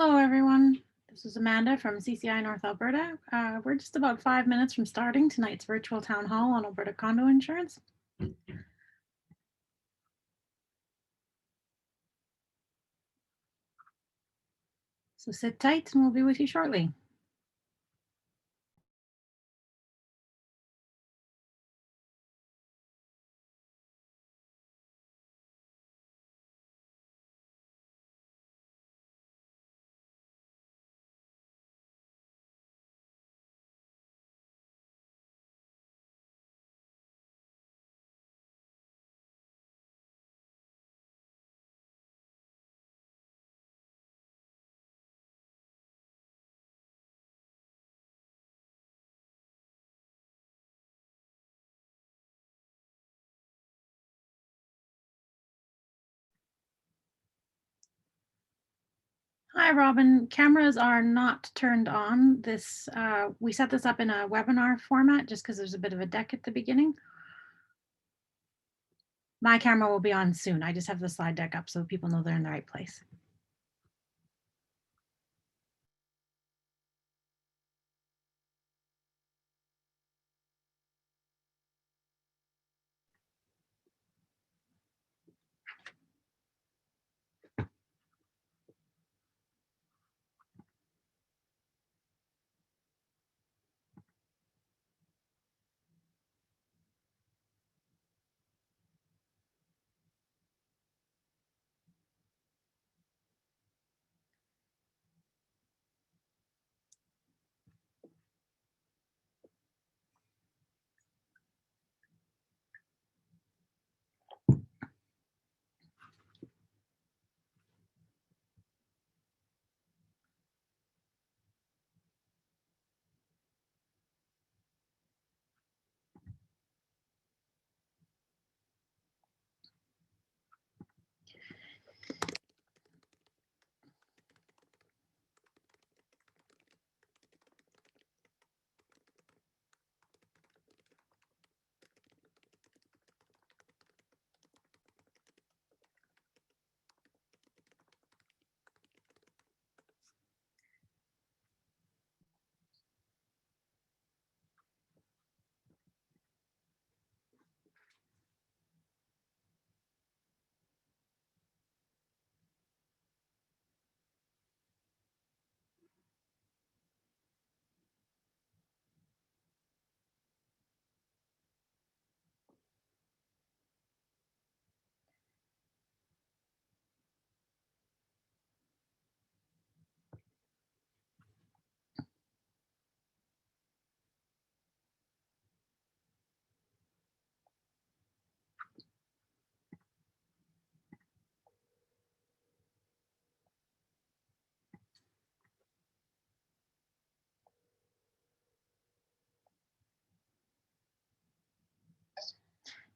Hello, everyone. This is Amanda from CCI North Alberta. We're just about 5 minutes from starting tonight's virtual town hall on Alberta condo insurance. So sit tight and we'll be with you shortly. Hi, Robin. Cameras are not turned on. We set this up in a webinar format just because there's a bit of a deck at the beginning. My camera will be on soon. I just have the slide deck up so people know they're in the right place.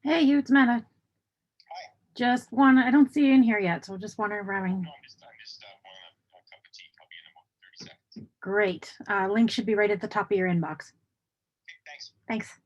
Hey, you, it's Amanda. Hi. I don't see you in here yet, so just wondering if we're having. No, I'm just pouring a cup of tea. I'll be in about 30 seconds. Great. Link should be right at the top of your inbox. Okay, thanks. Thanks.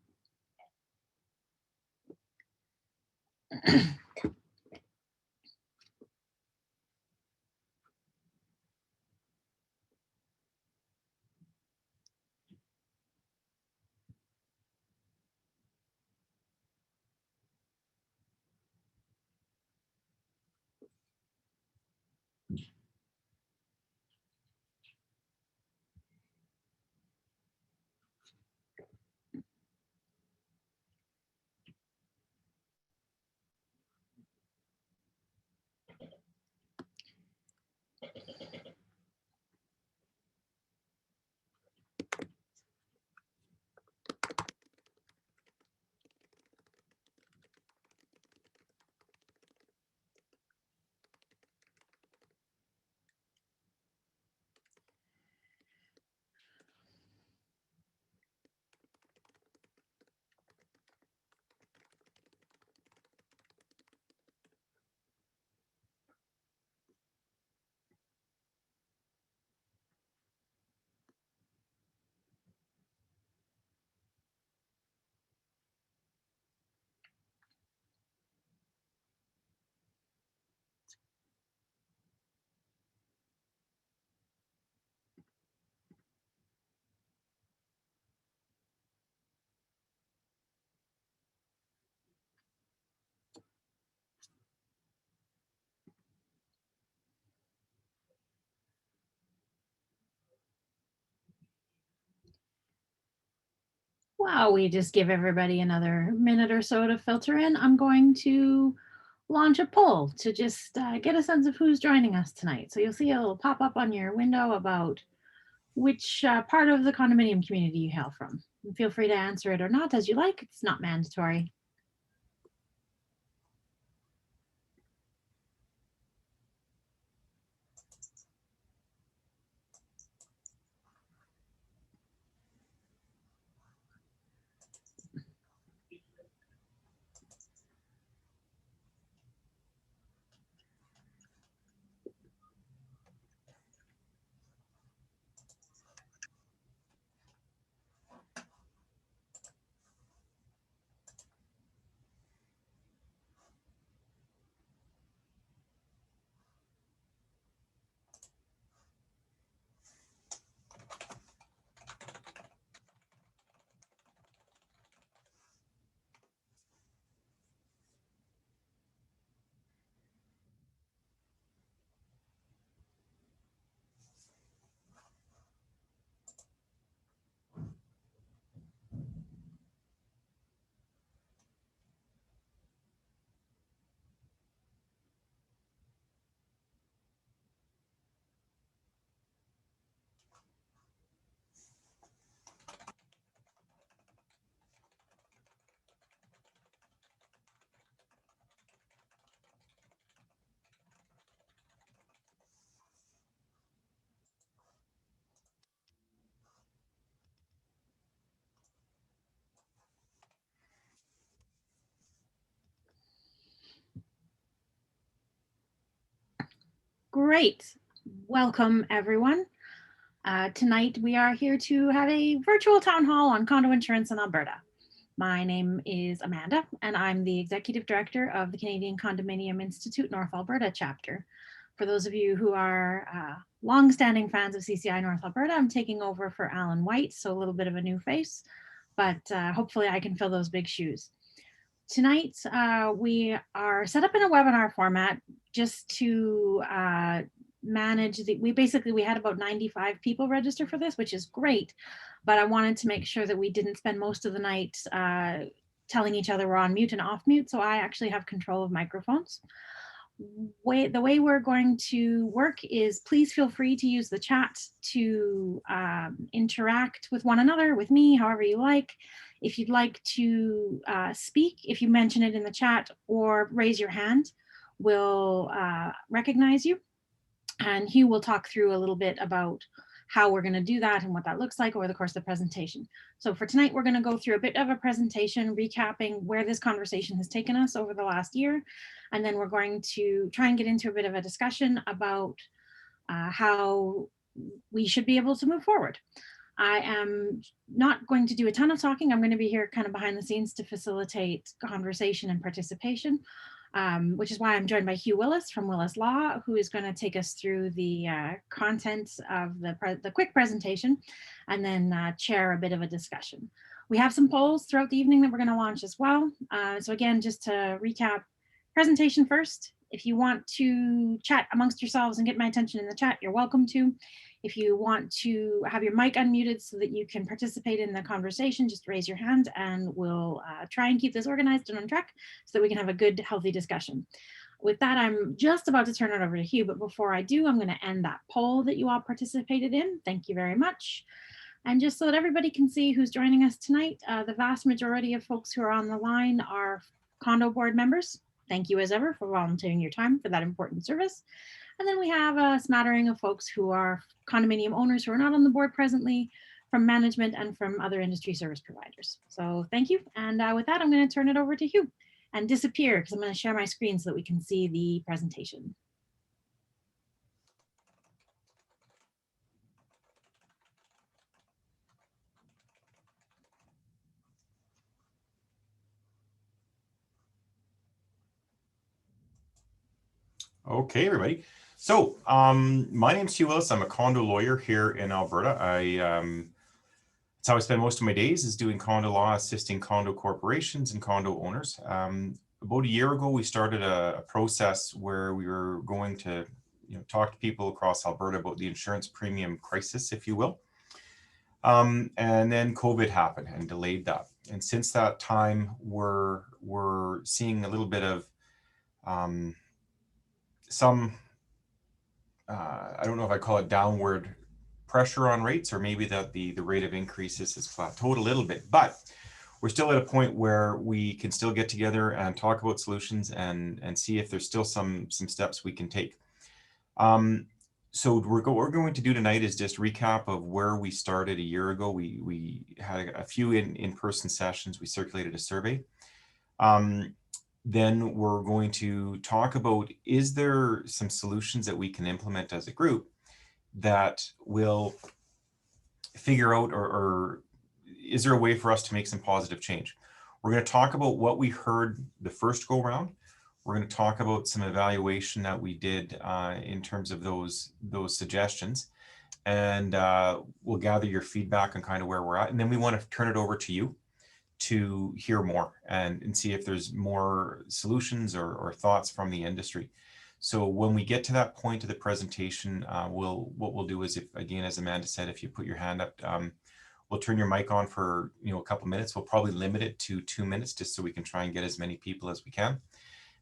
While we just give everybody another minute or so to filter in, I'm going to launch a poll to just get a sense of who's joining us tonight. So you'll see a little pop up on your window about which part of the condominium community you hail from. And feel free to answer it or not as you like. It's not mandatory. Great. Welcome, everyone. Tonight, we are here to have a virtual town hall on condo insurance in Alberta. My name is Amanda, and I'm the Executive Director of the Canadian Condominium Institute North Alberta chapter. For those of you who are longstanding fans of CCI North Alberta, I'm taking over for Alan White, so a little bit of a new face, but hopefully I can fill those big shoes. Tonight, we are set up in a webinar format just to manage we had about 95 people register for this, which is great, but I wanted to make sure that we didn't spend most of the night telling each other we're on mute and off mute, so I actually have control of microphones. The way we're going to work is please feel free to use the chat to interact with one another, with me, however you like. If you'd like to speak, if you mention it in the chat or raise your hand, we'll recognize you. And Hugh will talk through a little bit about how we're going to do that and what that looks like over the course of the presentation. So for tonight, we're going to go through a bit of a presentation recapping where this conversation has taken us over the last year. And then we're going to try and get into a bit of a discussion about how we should be able to move forward. I am not going to do a ton of talking. I'm going to be here kind of behind the scenes to facilitate conversation and participation, which is why I'm joined by Hugh Willis from Willis Law, who is going to take us through the content of the quick presentation and then chair a bit of a discussion. We have some polls throughout the evening that we're going to launch as well. So again, just to recap, presentation first. If you want to chat amongst yourselves and get my attention in the chat, you're welcome to. If you want to have your mic unmuted so that you can participate in the conversation, just raise your hand and we'll try and keep this organized and on track so that we can have a good, healthy discussion. With that, I'm just about to turn it over to Hugh, but before I do, I'm going to end that poll that you all participated in. Thank you very much. And just so that everybody can see who's joining us tonight, the vast majority of folks who are on the line are condo board members. Thank you as ever for volunteering your time for that important service. And then we have a smattering of folks who are condominium owners who are not on the board presently, from management and from other industry service providers. So thank you. And with that, I'm going to turn it over to Hugh and disappear because I'm going to share my screen so that we can see the presentation. Okay, everybody. So my name's Hugh Willis. I'm a condo lawyer here in Alberta. That's how I spend most of my days, is doing condo law, assisting condo corporations and condo owners. About a year ago, we started a process where we were going to talk to people across Alberta about the insurance premium crisis, if you will. And then COVID happened and delayed that. And since that time, we're seeing a little bit of some, I don't know if I call it downward pressure on rates, or maybe that the rate of increases has plateaued a little bit, but we're still at a point where we can still get together and talk about solutions and see if there's still some steps we can take. So what we're going to do tonight is just recap of where we started a year ago. We had a few in-person sessions. We circulated a survey. Then we're going to talk about, is there some solutions that we can implement as a group that will figure out, or is there a way for us to make some positive change? We're going to talk about what we heard the first go round. We're going to talk about some evaluation that we did in terms of those suggestions, and we'll gather your feedback on kind of where we're at. And then we want to turn it over to you to hear more and see if there's more solutions or thoughts from the industry. So when we get to that point of the presentation, what we'll do is, if, again, as Amanda said, if you put your hand up, we'll turn your mic on for a couple minutes. We'll probably limit it to 2 minutes just so we can try and get as many people as we can.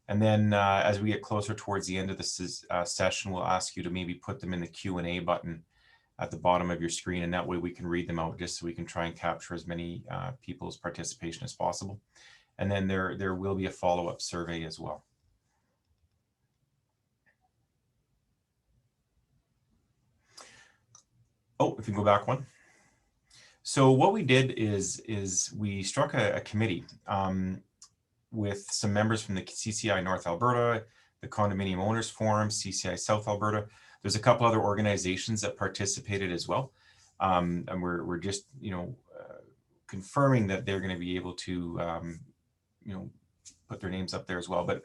And then as we get closer towards the end of this session, we'll ask you to maybe put them in the Q&A button at the bottom of your screen, and that way we can read them out just so we can try and capture as many people's participation as possible. And then there will be a follow-up survey as well. Oh, if you can go back one. So what we did is we struck a committee with some members from the CCI North Alberta, the Condominium Owners Forum, CCI South Alberta. There's a couple other organizations that participated as well. And we're just, confirming that they're going to be able to, put their names up there as well. But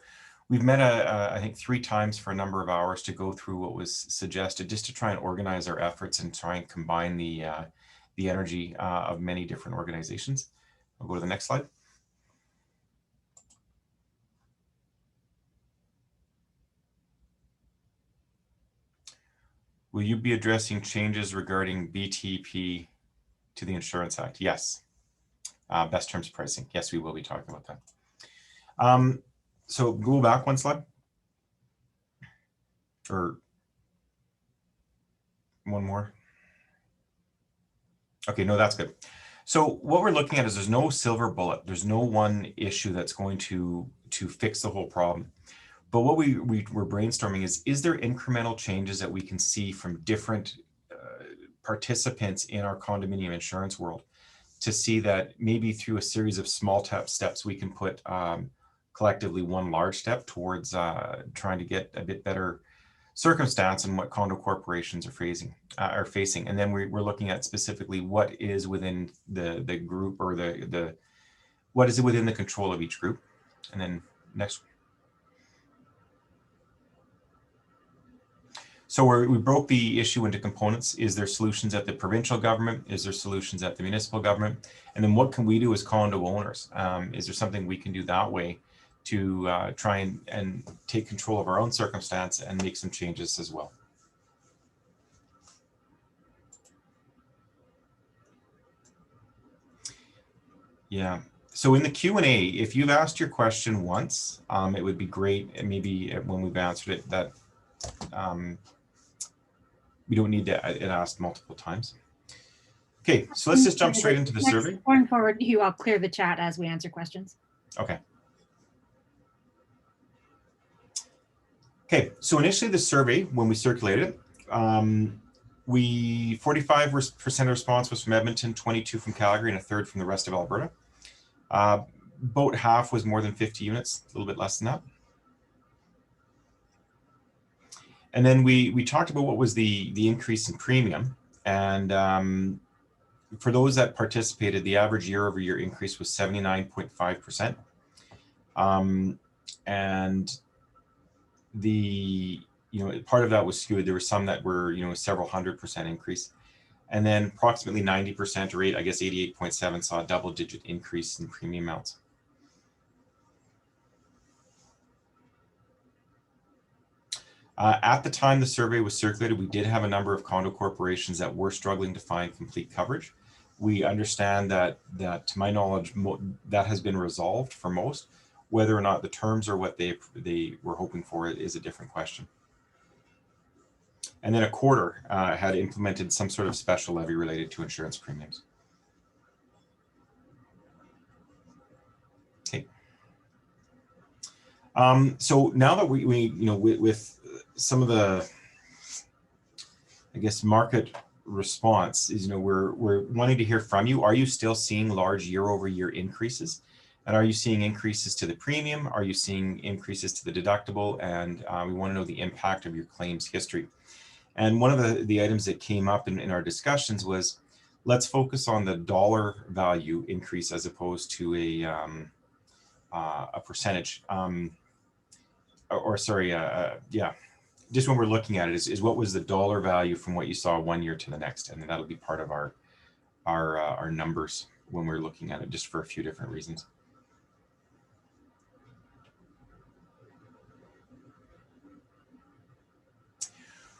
we've met, I think, 3 times for a number of hours to go through what was suggested, just to try and organize our efforts and try and combine the energy of many different organizations. I'll go to the next slide. Will you be addressing changes regarding BTP to the Insurance Act? Yes. Best terms pricing. Yes, we will be talking about that. So go back one slide. Or one more. Okay, no, that's good. So what we're looking at is there's no silver bullet. There's no one issue that's going to fix the whole problem. But what we're brainstorming is there incremental changes that we can see from different participants in our condominium insurance world to see that maybe through a series of small steps we can put collectively one large step towards trying to get a bit better circumstance in what condo corporations are facing. And then we're looking at specifically what is within the group, or what is within the control of each group. And then next. So we broke the issue into components. Is there solutions at the provincial government? Is there solutions at the municipal government? And then what can we do as condo owners? Is there something we can do that way to try and take control of our own circumstance and make some changes as well? Yeah. So in the Q&A, if you've asked your question once, it would be great, and maybe when we've answered it, that we don't need it asked multiple times. Okay, so let's just jump straight into the survey. Going forward, Hugh, I'll clear the chat as we answer questions. Okay. Okay, so initially the survey, when we circulated it, 45% response was from Edmonton, 22 from Calgary, and a third from the rest of Alberta. About half was more than 50 units, a little bit less than that. And then we talked about what was the increase in premium. And for those that participated, the average year-over-year increase was 79.5%. And part of that was skewed. There were some that were, several 100% increase. And then approximately 90%, or 88.7, saw a double-digit increase in premium amounts. At the time the survey was circulated, we did have a number of condo corporations that were struggling to find complete coverage. We understand that to my knowledge, that has been resolved for most. Whether or not the terms are what they were hoping for is a different question. And then a quarter had implemented some sort of special levy related to insurance premiums. Okay. So now that we with some of the, I guess, market response is, we're wanting to hear from you. Are you still seeing large year-over-year increases? And are you seeing increases to the premium? Are you seeing increases to the deductible? And we want to know the impact of your claims history. And one of the items that came up in our discussions was, let's focus on the dollar value increase as opposed to a percentage. Just when we're looking at it is what was the dollar value from what you saw one year to the next, and then that'll be part of our numbers when we're looking at it, just for a few different reasons.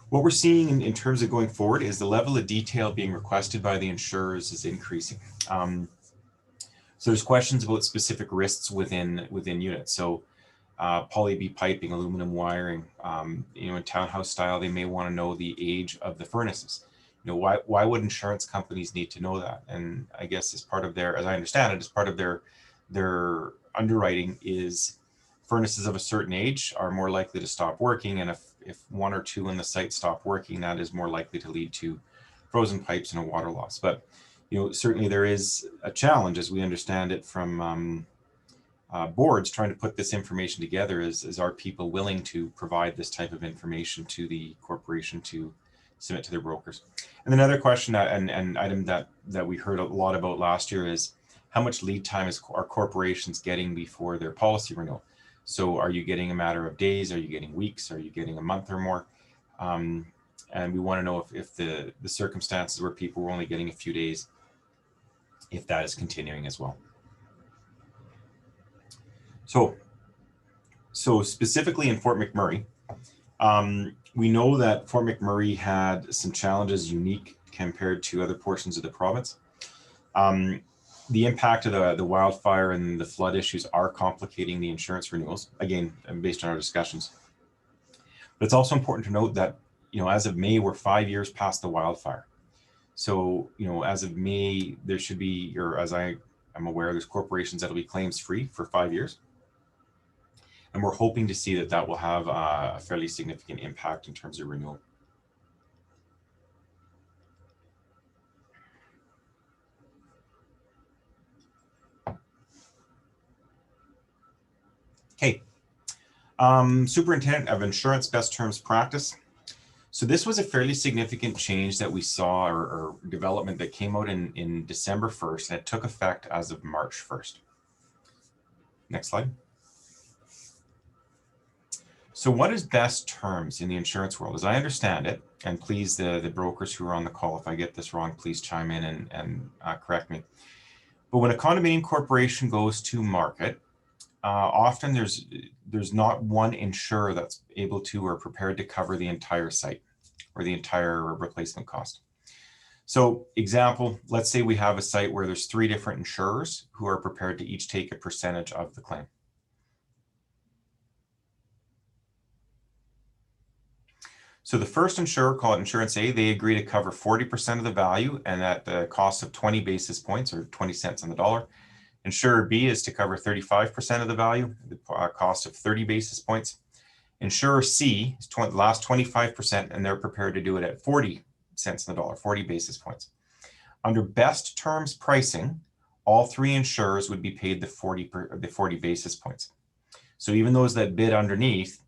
What we're seeing in terms of going forward is the level of detail being requested by the insurers is increasing. So there's questions about specific risks within units. So poly B piping, aluminum wiring, in townhouse style, they may want to know the age of the furnaces. Why would insurance companies need to know that? And I guess as part of their, as I understand it, as part of their underwriting is furnaces of a certain age are more likely to stop working. And if one or two in the site stop working, that is more likely to lead to frozen pipes and a water loss. But, certainly there is a challenge, as we understand it, from boards trying to put this information together. Is are people willing to provide this type of information to the corporation to submit to their brokers? And another question and item that we heard a lot about last year is, how much lead time are corporations getting before their policy renewal? So are you getting a matter of days? Are you getting weeks? Are you getting a month or more? And we want to know if the circumstances where people were only getting a few days, if that is continuing as well. So specifically in Fort McMurray, we know that Fort McMurray had some challenges unique compared to other portions of the province. The impact of the wildfire and the flood issues are complicating the insurance renewals, again, based on our discussions. But it's also important to note that, as of May, we're 5 years past the wildfire. So, as of May, there should be, or as I'm aware, there's corporations that'll be claims free for 5 years. And we're hoping to see that will have a fairly significant impact in terms of renewal. Okay, Superintendent of Insurance Best Terms Practice. So this was a fairly significant change that we saw, or development that came out in December 1st, and it took effect as of March 1st. Next slide. So what is best terms in the insurance world? As I understand it, and please, the brokers who are on the call, if I get this wrong, please chime in and correct me. But when a condominium corporation goes to market, often there's not one insurer that's able to or prepared to cover the entire site or the entire replacement cost. So example, let's say we have a site where there's 3 different insurers who are prepared to each take a percentage of the claim. So the first insurer, called Insurance A, they agree to cover 40% of the value and at the cost of 20 basis points or 20 cents on the dollar. Insurer B is to cover 35% of the value, the cost of 30 basis points. Insurer C is the last 25%, and they're prepared to do it at 40 cents on the dollar, 40 basis points. Under best terms pricing, all 3 insurers would be paid the 40 basis points. So even those that bid underneath,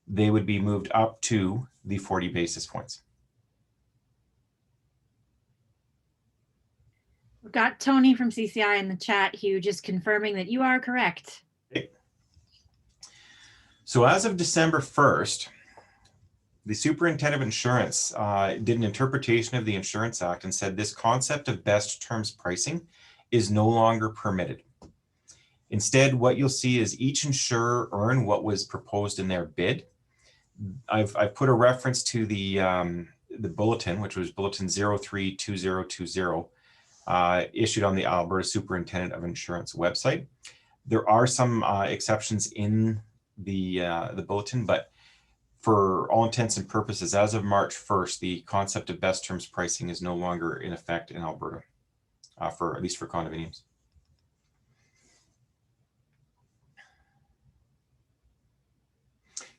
they would be moved up to the 40 basis points. We've got Tony from CCI in the chat, Hugh, just confirming that you are correct. Okay. So as of December 1st, the Superintendent of Insurance did an interpretation of the Insurance Act and said this concept of best terms pricing is no longer permitted. Instead, what you'll see is each insurer earn what was proposed in their bid. I've put a reference to the bulletin, which was Bulletin 032020. issued on the Alberta Superintendent of Insurance website. There are some exceptions in the bulletin, but for all intents and purposes, as of March 1st, the concept of best terms pricing is no longer in effect in Alberta, at least for condominiums.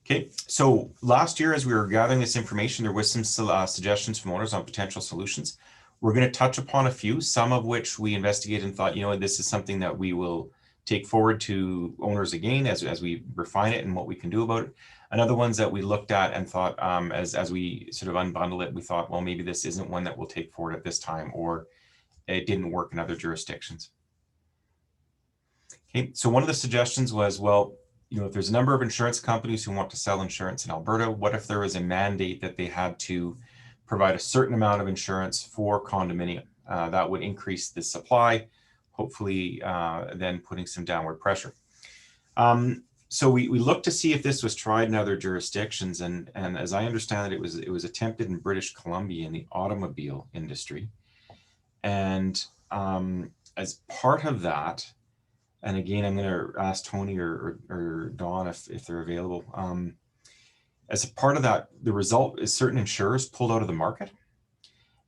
Okay, so last year, as we were gathering this information, there was some suggestions from owners on potential solutions. We're going to touch upon a few, some of which we investigated and thought, you know, this is something that we will take forward to owners again as we refine it and what we can do about it. And other ones that we looked at and thought, as we sort of unbundle it, we thought, well, maybe this isn't one that we'll take forward at this time, or it didn't work in other jurisdictions. Okay, so one of the suggestions was, well, you know, if there's a number of insurance companies who want to sell insurance in Alberta, what if there was a mandate that they had to provide a certain amount of insurance for condominium? That would increase the supply, hopefully then putting some downward pressure. So we looked to see if this was tried in other jurisdictions, and as I understand it, it was attempted in British Columbia in the automobile industry. And as part of that, and again, I'm going to ask Tony or Dawn if they're available. As a part of that, the result is certain insurers pulled out of the market,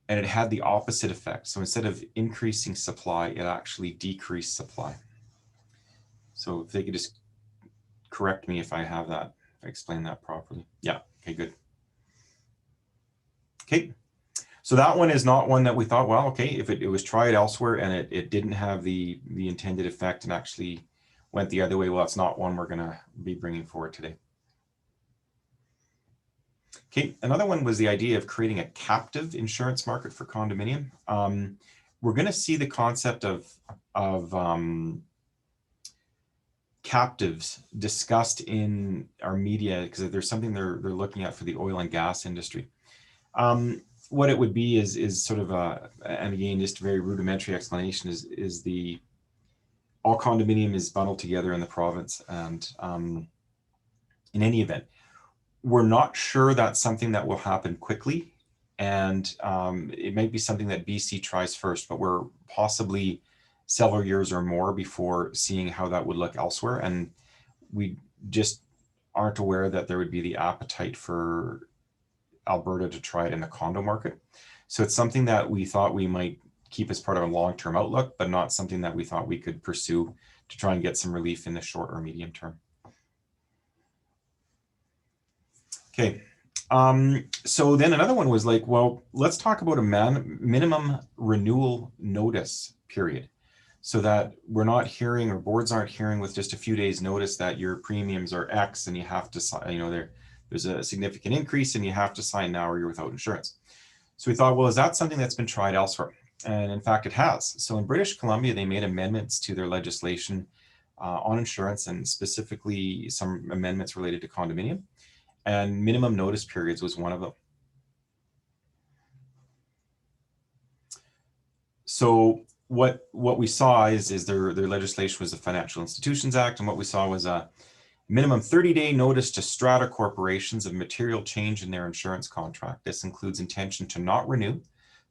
and it had the opposite effect. So instead of increasing supply, it actually decreased supply. So if they could just correct me if I have that, if I explain that properly. Yeah, okay, good. Okay, so that one is not one that we thought, well, okay, if it was tried elsewhere and it didn't have the intended effect and actually went the other way, well, that's not one we're going to be bringing forward today. Okay, another one was the idea of creating a captive insurance market for condominium. We're going to see the concept of captives discussed in our media because there's something they're looking at for the oil and gas industry. What it would be is sort of and again, just a very rudimentary explanation is all condominium is bundled together in the province, and in any event, we're not sure that's something that will happen quickly, and it might be something that BC tries first, but we're possibly several years or more before seeing how that would look elsewhere, and we just aren't aware that there would be the appetite for Alberta to try it in the condo market. So it's something that we thought we might keep as part of a long-term outlook, but not something that we thought we could pursue to try and get some relief in the short or medium term. Okay, so then another one was like, well, let's talk about a minimum renewal notice period, so that we're not hearing, or boards aren't hearing with just a few days notice that your premiums are X and you have to sign, you know, there's a significant increase and you have to sign now or you're without insurance. So we thought, well, is that something that's been tried elsewhere? And in fact, it has. So in British Columbia, they made amendments to their legislation on insurance, and specifically some amendments related to condominium. And minimum notice periods was one of them. So what we saw is their legislation was the Financial Institutions Act, and what we saw was a minimum 30-day notice to strata corporations of material change in their insurance contract. This includes intention to not renew,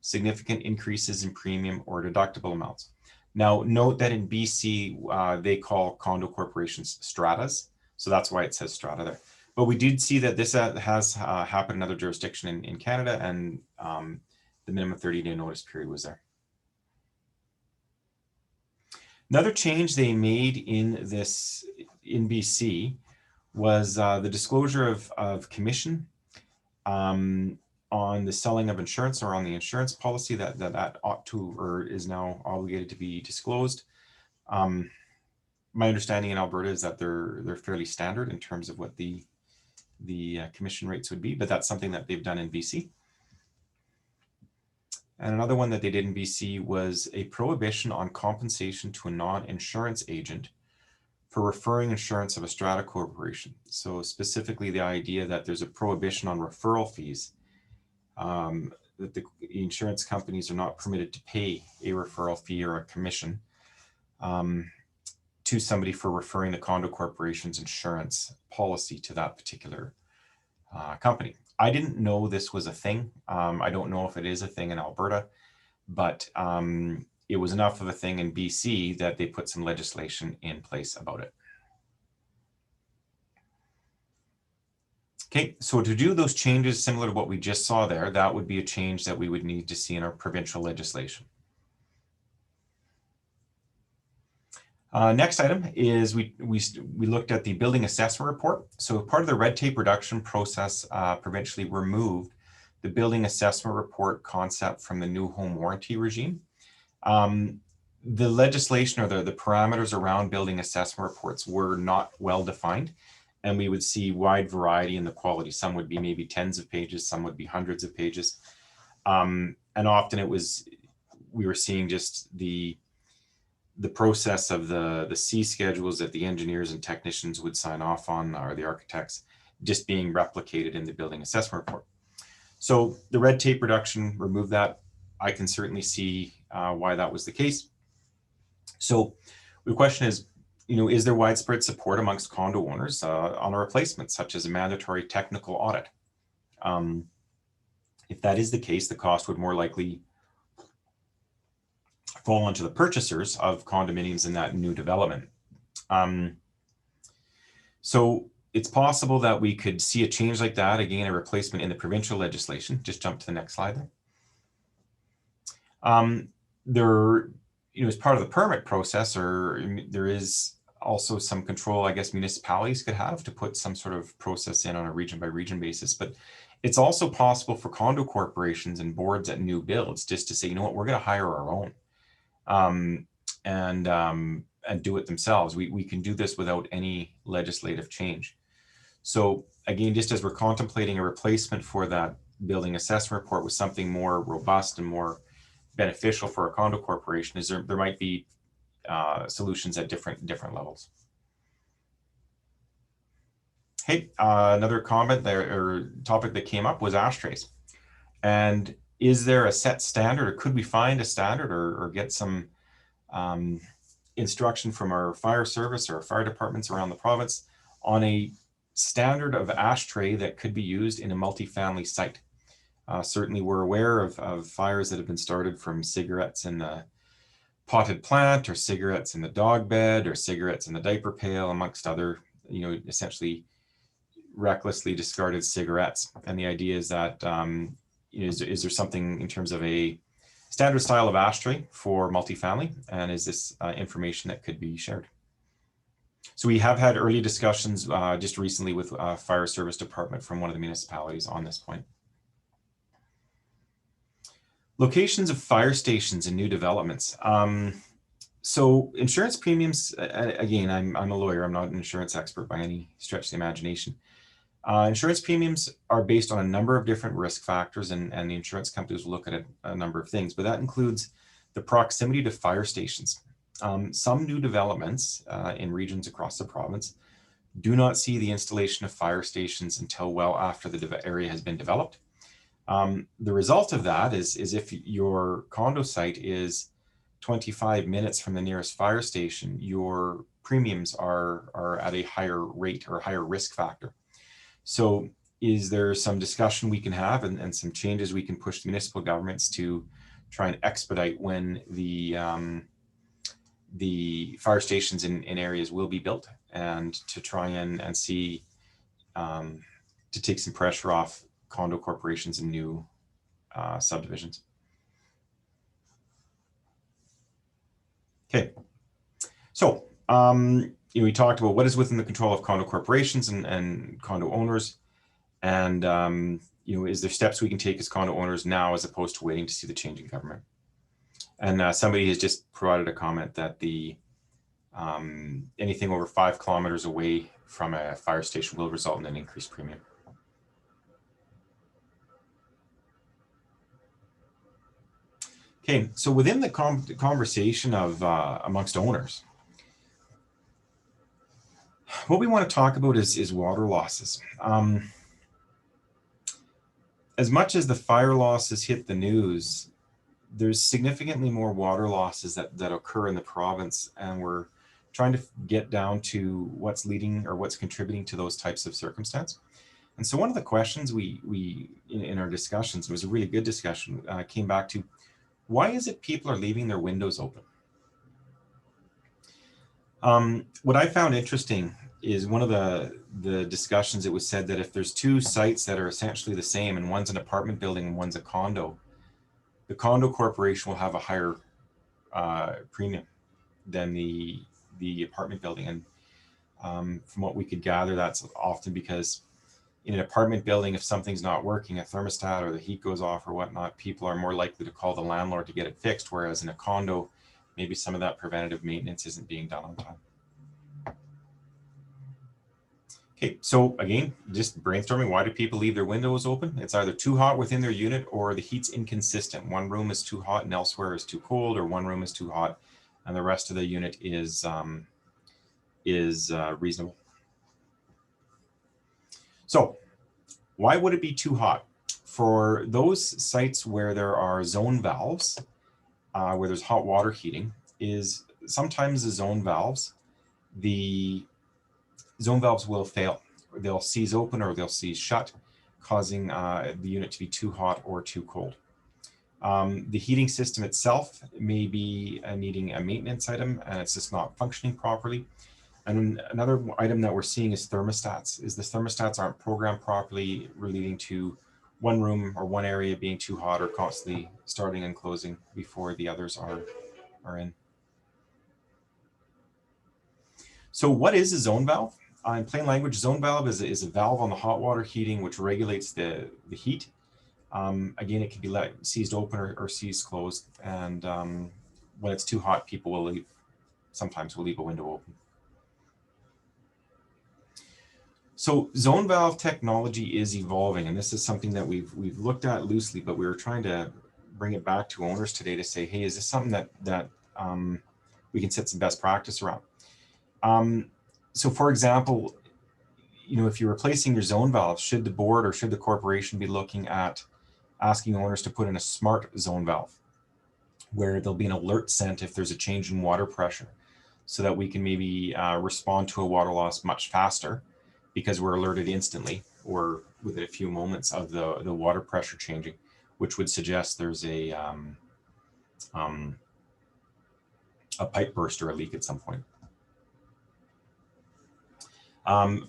significant increases in premium or deductible amounts. Now, note that in BC, they call condo corporations stratas, so that's why it says strata there. But we did see that this has happened in other jurisdiction in Canada, and the minimum 30-day notice period was there. Another change they made in BC was the disclosure of commission on the selling of insurance, or on the insurance policy that ought to, or is now obligated to be disclosed. My understanding in Alberta is that they're fairly standard in terms of what the commission rates would be, but that's something that they've done in BC. And another one that they did in BC was a prohibition on compensation to a non-insurance agent for referring insurance of a strata corporation. So specifically the idea that there's a prohibition on referral fees, that the insurance companies are not permitted to pay a referral fee or a commission to somebody for referring the condo corporation's insurance policy to that particular company. I didn't know this was a thing. I don't know if it is a thing in Alberta, but it was enough of a thing in BC that they put some legislation in place about it. Okay, so to do those changes similar to what we just saw there, that would be a change that we would need to see in our provincial legislation. Next item is we looked at the building assessment report. So part of the red tape reduction process provincially removed the building assessment report concept from the new home warranty regime. The legislation or the parameters around building assessment reports were not well defined, and we would see wide variety in the quality. Some would be maybe tens of pages, some would be hundreds of pages. And often we were seeing just the process of the C schedules that the engineers and technicians would sign off on, or the architects, just being replicated in the building assessment report. So the red tape reduction removed that. I can certainly see why that was the case. So the question is, is there widespread support amongst condo owners on a replacement, such as a mandatory technical audit? If that is the case, the cost would more likely fall onto the purchasers of condominiums in that new development. So it's possible that we could see a change like that, again, a replacement in the provincial legislation. Just jump to the next slide there. As part of the permit process, there is also some control, I guess, municipalities could have to put some sort of process in on a region by region basis. But it's also possible for condo corporations and boards at new builds just to say, you know what, we're going to hire our own and do it themselves. We can do this without any legislative change. So again, just as we're contemplating a replacement for that building assessment report with something more robust and more beneficial for a condo corporation, there might be solutions at different levels. Hey, another comment there or topic that came up was ashtrays. And is there a set standard, or could we find a standard or get some instruction from our fire service or our fire departments around the province on a standard of ashtray that could be used in a multifamily site? Certainly we're aware of fires that have been started from cigarettes in the potted plant, or cigarettes in the dog bed, or cigarettes in the diaper pail, amongst other, essentially recklessly discarded cigarettes. And the idea is that is there something in terms of a standard style of ashtray for multifamily, and is this information that could be shared? So we have had early discussions just recently with fire service department from one of the municipalities on this point. Locations of fire stations in new developments. So insurance premiums, again, I'm a lawyer, I'm not an insurance expert by any stretch of the imagination. Insurance premiums are based on a number of different risk factors, and the insurance companies will look at a number of things, but that includes the proximity to fire stations. Some new developments in regions across the province do not see the installation of fire stations until well after the area has been developed. The result of that is if your condo site is 25 minutes from the nearest fire station, your premiums are at a higher rate or higher risk factor. So is there some discussion we can have and some changes we can push the municipal governments to try and expedite when the fire stations in areas will be built, and to try and see to take some pressure off condo corporations and new subdivisions. Okay, so we talked about what is within the control of condo corporations and condo owners, and is there steps we can take as condo owners now as opposed to waiting to see the change in government? And somebody has just provided a comment that the anything over 5 kilometers away from a fire station will result in an increased premium. Okay, so within the conversation of amongst owners, what we want to talk about is water losses. As much as the fire losses hit the news, there's significantly more water losses that occur in the province, and we're trying to get down to what's leading or what's contributing to those types of circumstance. And so one of the questions we in our discussions, it was a really good discussion, came back to Why is it people are leaving their windows open? What I found interesting is one of the discussions, it was said that if there's two sites that are essentially the same and one's an apartment building and one's a condo, the condo corporation will have a higher premium than the apartment building. And from what we could gather, that's often because in an apartment building, if something's not working, a thermostat or the heat goes off or whatnot, people are more likely to call the landlord to get it fixed. Whereas in a condo, maybe some of that preventative maintenance isn't being done on time. Okay, so again, just brainstorming, why do people leave their windows open? It's either too hot within their unit or the heat's inconsistent. One room is too hot and elsewhere is too cold, or one room is too hot and the rest of the unit is reasonable. So why would it be too hot? For those sites where there are zone valves, where there's hot water heating, is sometimes the zone valves will fail. They'll seize open or they'll seize shut, causing the unit to be too hot or too cold. The heating system itself may be needing a maintenance item and it's just not functioning properly. And another item that we're seeing is thermostats. Is the thermostats aren't programmed properly, leading to one room or one area being too hot or constantly starting and closing before the others are in. So what is a zone valve? In plain language, zone valve is a valve on the hot water heating which regulates the heat. Again, it can be seized open or seized closed. And when it's too hot, people will sometimes leave a window open. So zone valve technology is evolving, and this is something that we've looked at loosely, but we were trying to bring it back to owners today to say, hey, is this something that we can set some best practice around? So for example, if you're replacing your zone valve, should the board or should the corporation be looking at asking owners to put in a smart zone valve where there'll be an alert sent if there's a change in water pressure, so that we can maybe respond to a water loss much faster because we're alerted instantly or within a few moments of the water pressure changing, which would suggest there's a pipe burst or a leak at some point.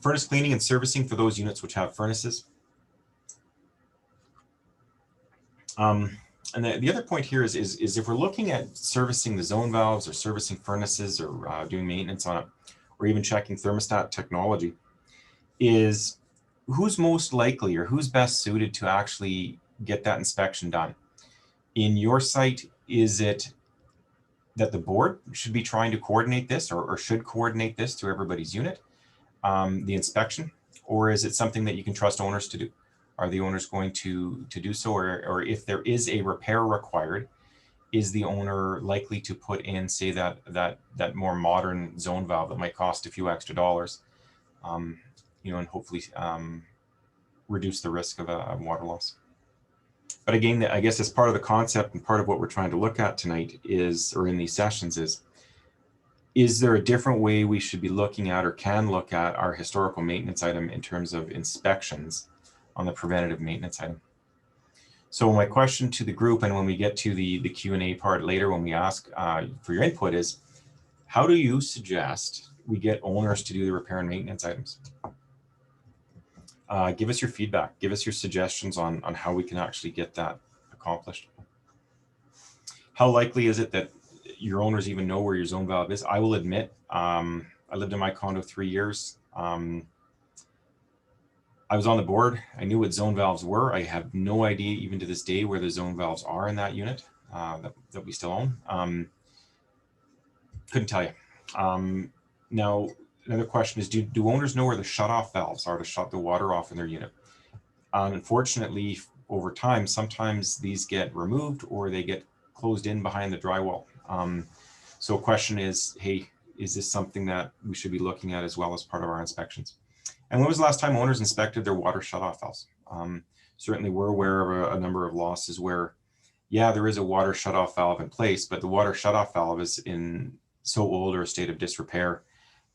Furnace cleaning and servicing for those units which have furnaces. And the other point here is if we're looking at servicing the zone valves or servicing furnaces or doing maintenance on it, or even checking thermostat technology, is who's most likely or who's best suited to actually get that inspection done? In your site, is it that the board should be trying to coordinate this or should coordinate this to everybody's unit, the inspection, or is it something that you can trust owners to do? Are the owners going to do so? Or if there is a repair required, is the owner likely to put in, say, that more modern zone valve that might cost a few extra dollars, and hopefully reduce the risk of a water loss? But again, I guess as part of the concept and part of what we're trying to look at tonight or in these sessions is there a different way we should be looking at or can look at our historical maintenance item in terms of inspections on the preventative maintenance item? So my question to the group, and when we get to the Q&A part later, when we ask for your input, is how do you suggest we get owners to do the repair and maintenance items? Give us your feedback, give us your suggestions on how we can actually get that accomplished. How likely is it that your owners even know where your zone valve is? I will admit, I lived in my condo 3 years. I was on the board. I knew what zone valves were. I have no idea even to this day where the zone valves are in that unit that we still own. Couldn't tell you. Now, another question is, do owners know where the shutoff valves are to shut the water off in their unit? Unfortunately, over time, sometimes these get removed or they get closed in behind the drywall. So a question is, hey, is this something that we should be looking at as well as part of our inspections? And when was the last time owners inspected their water shutoff valves? Certainly we're aware of a number of losses where, yeah, there is a water shutoff valve in place, but the water shutoff valve is in so old or a state of disrepair.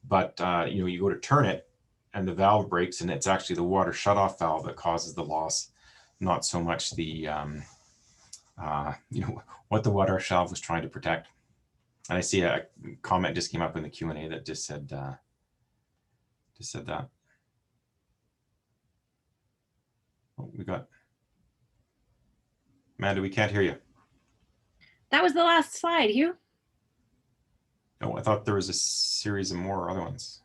But you go to turn it and the valve breaks, and it's actually the water shutoff valve that causes the loss, not so much the what the water shelf was trying to protect. And I see a comment just came up in the Q&A that just said that. Oh, we got Amanda, we can't hear you. That was the last slide, Hugh. No, I thought there was a series of more other ones.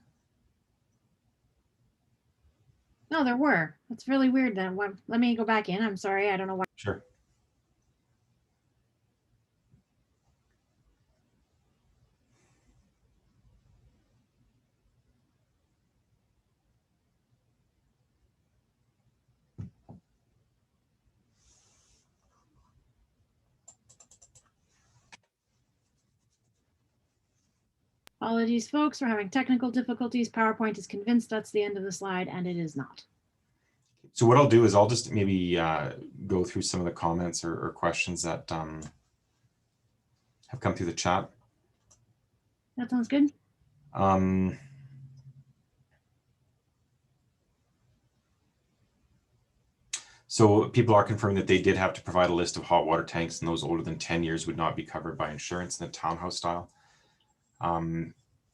No, there were. That's really weird then. Let me go back in. I'm sorry. I don't know why. Sure. Apologies, folks. We're having technical difficulties. PowerPoint is convinced that's the end of the slide, and it is not. So what I'll do is I'll just maybe go through some of the comments or questions that have come through the chat. That sounds good. So people are confirming that they did have to provide a list of hot water tanks, and those older than 10 years would not be covered by insurance in the townhouse style.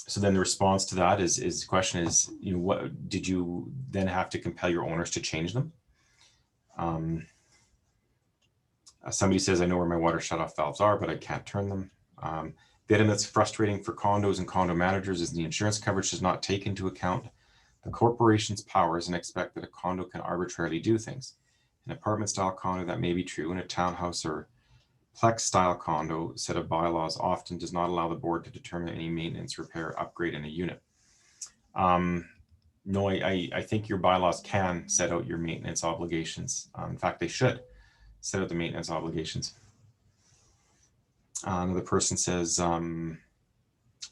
So then the response to that is the question is, what did you then have to compel your owners to change them? Somebody says, I know where my water shutoff valves are, but I can't turn them. The item that's frustrating for condos and condo managers is the insurance coverage does not take into account the corporation's powers and expect that a condo can arbitrarily do things. An apartment style condo, that may be true. In a townhouse or plex style condo, set of bylaws often does not allow the board to determine any maintenance, repair, upgrade in a unit. No, I think your bylaws can set out your maintenance obligations. In fact, they should set out the maintenance obligations. Another person says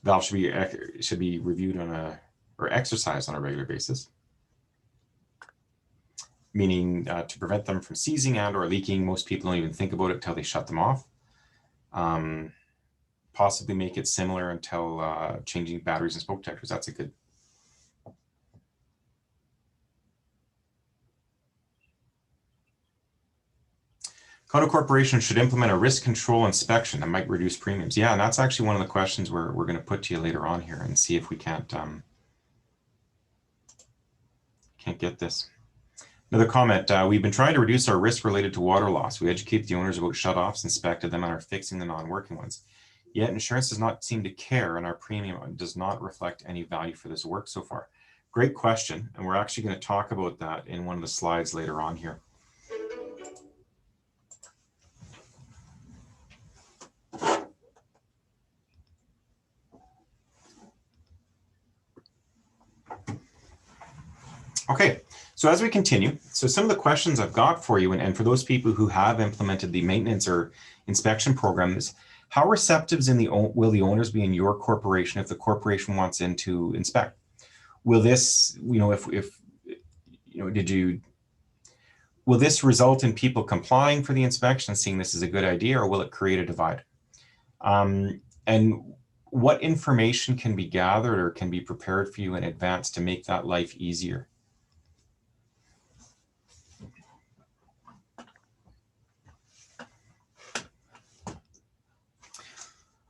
valves should be reviewed or exercised on a regular basis, meaning to prevent them from seizing and or leaking. Most people don't even think about it until they shut them off. Possibly make it similar until changing batteries and smoke detectors. That's a good. Condo corporation should implement a risk control inspection that might reduce premiums. Yeah, and that's actually one of the questions we're going to put to you later on here and see if we can't get this. Another comment, we've been trying to reduce our risk related to water loss. We educate the owners about shutoffs, inspected them, and are fixing the non-working ones. Yet insurance does not seem to care, and our premium does not reflect any value for this work so far. Great question, and we're actually going to talk about that in one of the slides later on here. Okay, so as we continue, so some of the questions I've got for you, and for those people who have implemented the maintenance or inspection programs, how receptive will the owners be in your corporation if the corporation wants in to inspect? Will this, will this result in people complying for the inspection and seeing this as a good idea, or will it create a divide? And what information can be gathered or can be prepared for you in advance to make that life easier?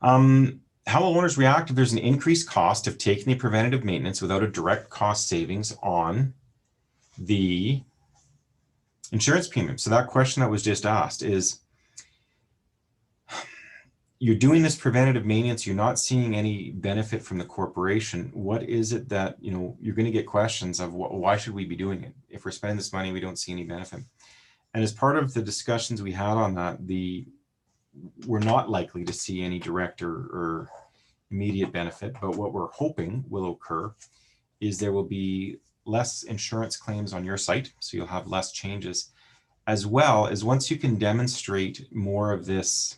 How will owners react if there's an increased cost of taking the preventative maintenance without a direct cost savings on the insurance premium? So that question that was just asked is, you're doing this preventative maintenance, you're not seeing any benefit from the corporation. What is it that, you're going to get questions of why should we be doing it? If we're spending this money, we don't see any benefit. And as part of the discussions we had on that, we're not likely to see any direct or immediate benefit, but what we're hoping will occur is there will be less insurance claims on your site, so you'll have less changes, as well as once you can demonstrate more of this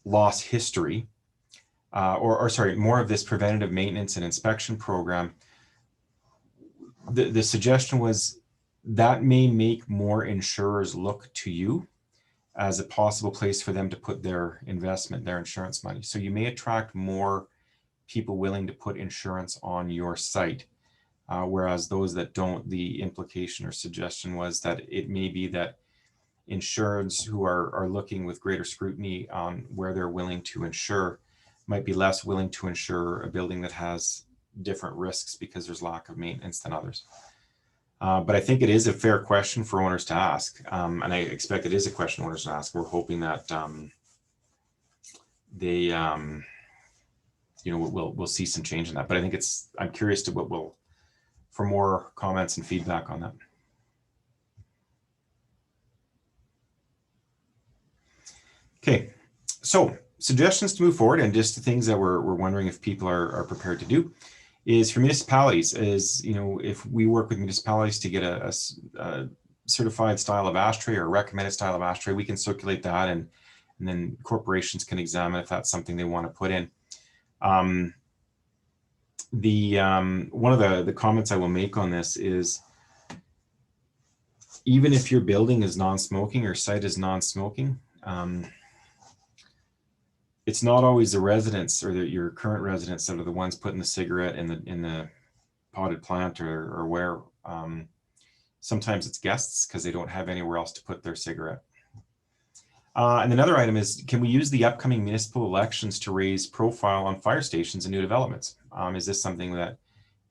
loss history, more of this preventative maintenance and inspection program. The suggestion was that may make more insurers look to you as a possible place for them to put their investment, their insurance money. So you may attract more people willing to put insurance on your site, whereas those that don't, the implication or suggestion was that it may be that insureds who are looking with greater scrutiny on where they're willing to insure might be less willing to insure a building that has different risks because there's lack of maintenance than others. But I think it is a fair question for owners to ask, and I expect it is a question owners to ask. We're hoping that they, we'll see some change in that. But I think I'm curious to for more comments and feedback on that. Okay, so suggestions to move forward, and just the things that we're wondering if people are prepared to do, is for municipalities, if we work with municipalities to get a certified style of ashtray or recommended style of ashtray, we can circulate that, and then corporations can examine if that's something they want to put in. One of the comments I will make on this is, even if your building is non-smoking or site is non-smoking, it's not always the residents or your current residents that are the ones putting the cigarette in the potted plant or where. Sometimes it's guests because they don't have anywhere else to put their cigarette. And another item is, can we use the upcoming municipal elections to raise profile on fire stations and new developments? Is this something that,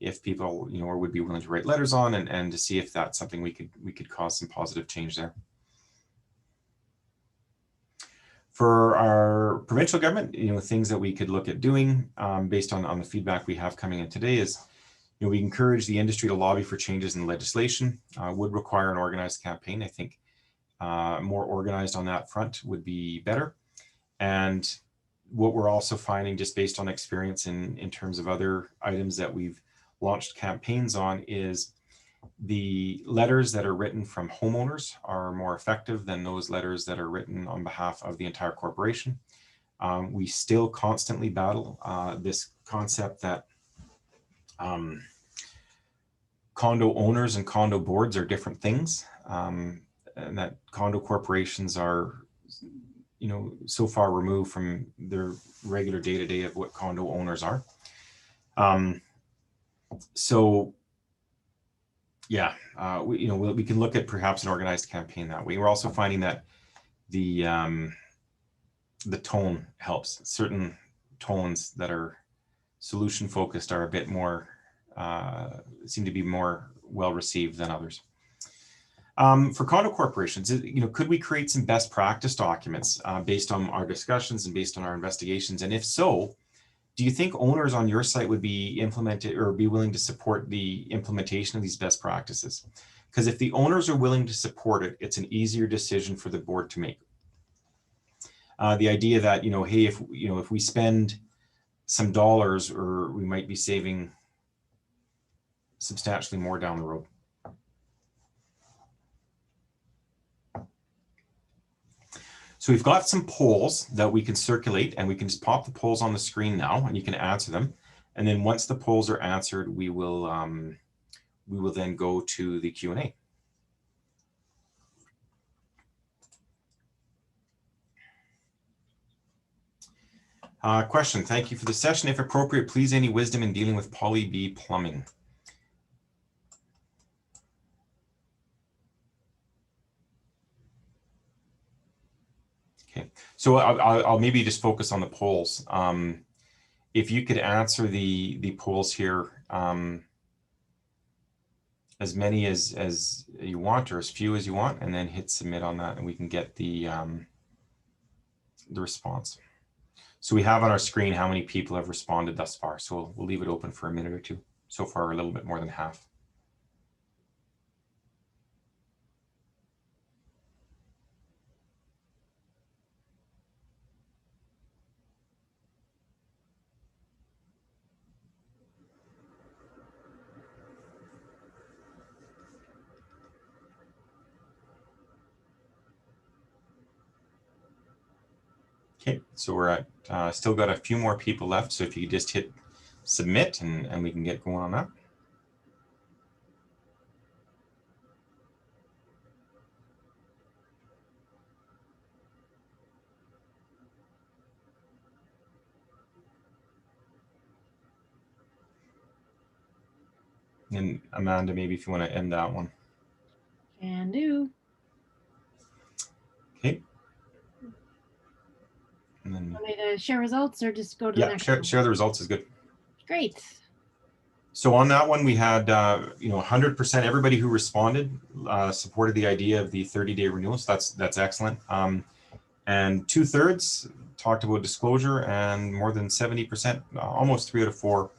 if people would be willing to write letters on, and to see if that's something we could cause some positive change there? For our provincial government, things that we could look at doing based on the feedback we have coming in today is, we encourage the industry to lobby for changes in legislation. Would require an organized campaign. I think more organized on that front would be better. And what we're also finding, just based on experience in terms of other items that we've launched campaigns on, is the letters that are written from homeowners are more effective than those letters that are written on behalf of the entire corporation. We still constantly battle this concept that condo owners and condo boards are different things, and that condo corporations are, so far removed from their regular day-to-day of what condo owners are. So yeah, we can look at perhaps an organized campaign that way. We're also finding that the tone helps. Certain tones that are solution focused are a bit more, seem to be more well received than others. For condo corporations, could we create some best practice documents based on our discussions and based on our investigations? And if so, do you think owners on your site would be implemented or be willing to support the implementation of these best practices? Because if the owners are willing to support it, it's an easier decision for the board to make. The idea that, hey, if we spend some dollars, or we might be saving substantially more down the road. So we've got some polls that we can circulate, and we can just pop the polls on the screen now, and you can answer them. And then once the polls are answered, we will then go to the Q&A. Question, thank you for the session. If appropriate, please any wisdom in dealing with poly B plumbing? Okay, so I'll maybe just focus on the polls. If you could answer the polls here, as many as you want, or as few as you want, and then hit submit on that, and we can get the response. So we have on our screen how many people have responded thus far. So we'll leave it open for a minute or two. So far, a little bit more than half. Okay, so we're at, still got a few more people left. So if you could just hit submit, and we can get going on that. And Amanda, maybe if you want to end that one. Can do. Want me to share results or just go to the Yeah, next share, one? share the results is good. Great. So on that one, we had, 100% everybody who responded supported the idea of the 30-day renewal. So that's excellent. And 2/3 talked about disclosure, and more than 70%, almost 3 out of 4,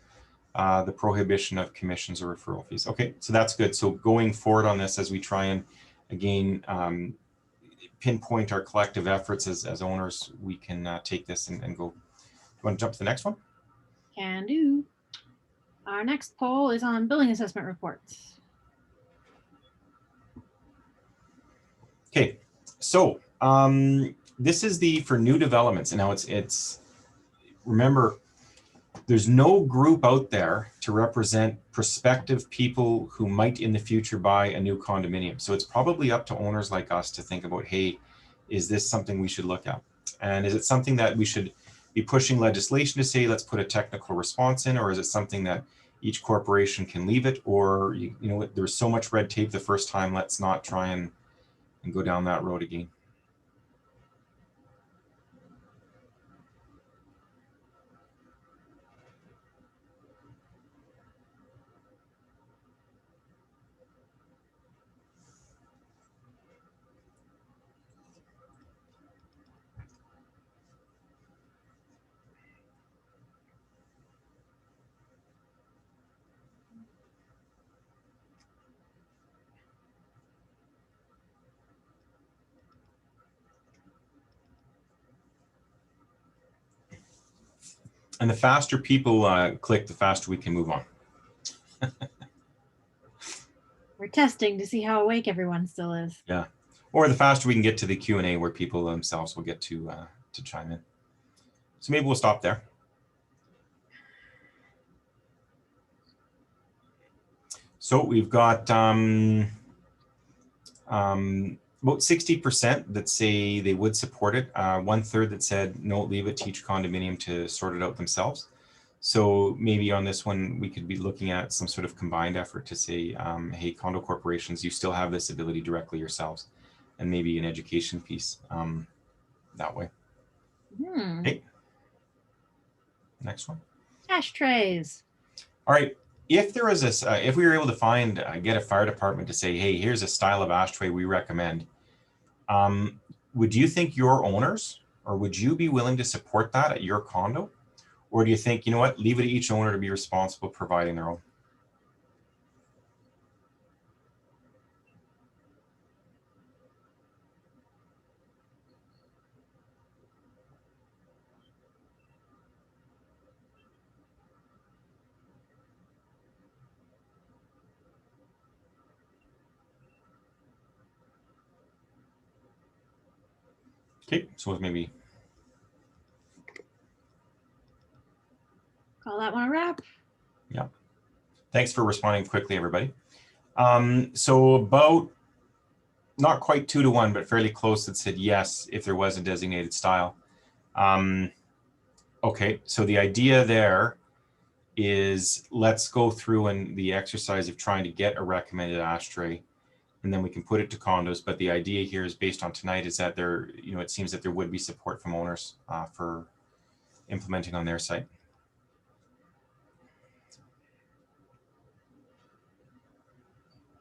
the prohibition of commissions or referral fees. Okay, so that's good. So going forward on this, as we try and again pinpoint our collective efforts as owners, we can take this and go. You want to jump to the next one? Can do. Our next poll is on building assessment reports. Okay, so this is for new developments. And now it's remember, there's no group out there to represent prospective people who might in the future buy a new condominium. So it's probably up to owners like us to think about, hey, is this something we should look at? And is it something that we should be pushing legislation to say, let's put a technical response in, or is it something that each corporation can leave it? Or, there's so much red tape the first time, let's not try and go down that road again. And the faster people click, the faster we can move on. We're testing to see how awake everyone still is. Yeah, or the faster we can get to the Q&A where people themselves will get to chime in. So maybe we'll stop there. So we've got about 60% that say they would support it. 1/3 that said no, leave it to each condominium to sort it out themselves. So maybe on this one, we could be looking at some sort of combined effort to say, hey, condo corporations, you still have this ability directly yourselves, and maybe an education piece that way. Hey, next one. Ashtrays. All right. If there was if we were able to find, get a fire department to say, hey, here's a style of ashtray we recommend, would you think your owners, or would you be willing to support that at your condo? Or do you think, you know what, leave it to each owner to be responsible providing their own? Okay, so maybe Call that one a wrap. Yeah. Thanks for responding quickly, everybody. So about not quite 2 to 1, but fairly close, that said yes if there was a designated style. Okay, so the idea there is let's go through and the exercise of trying to get a recommended ashtray, and then we can put it to condos. But the idea here is based on tonight is that there, it seems that there would be support from owners for implementing on their site.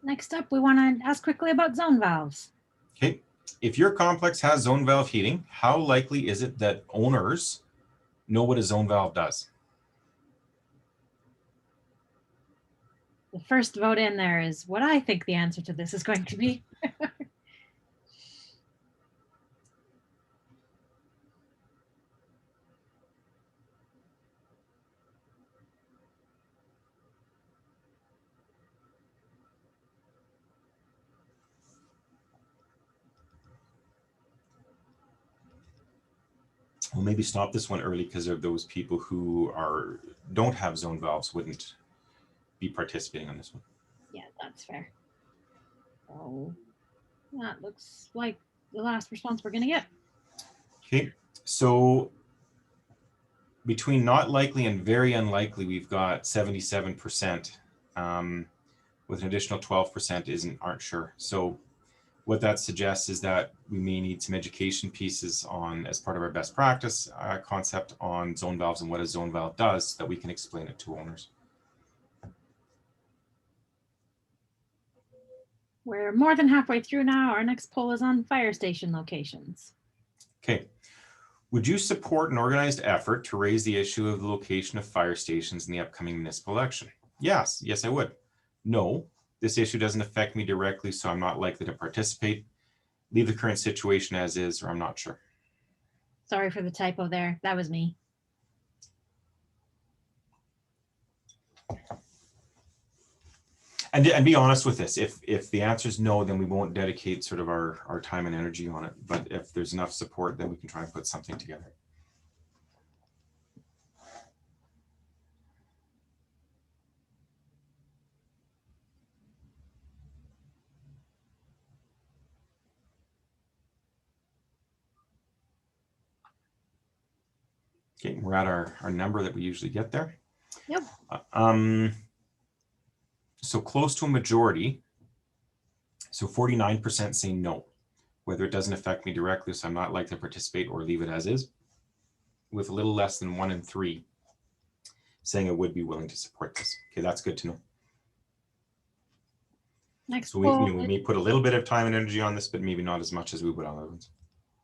Next up, we want to ask quickly about zone valves. Okay, if your complex has zone valve heating, how likely is it that owners know what a zone valve does? The first vote in there is what I think the answer to this is going to be. We'll maybe stop this one early because of those people who don't have zone valves wouldn't be participating on this one. Yeah, that's fair. So that looks like the last response we're going to get. Okay, so between not likely and very unlikely, we've got 77%, with an additional 12% aren't sure. So what that suggests is that we may need some education pieces on, as part of our best practice concept on zone valves and what a zone valve does, so that we can explain it to owners. We're more than halfway through now. Our next poll is on fire station locations. Okay. Would you support an organized effort to raise the issue of the location of fire stations in the upcoming municipal election? Yes, I would. No, this issue doesn't affect me directly, so I'm not likely to participate. Leave the current situation as is, or I'm not sure. Sorry for the typo there. That was me. And be honest with this. If the answer is no, then we won't dedicate sort of our time and energy on it. But if there's enough support, then we can try and put something together. Okay, we're at our number that we usually get there. Yep. So close to a majority. So 49% say no, whether it doesn't affect me directly, so I'm not likely to participate, or leave it as is, with a little less than 1 in 3 saying I would be willing to support this. Okay, that's good to know. Next So poll. we may put a little bit of time and energy on this, but maybe not as much as we would on other ones.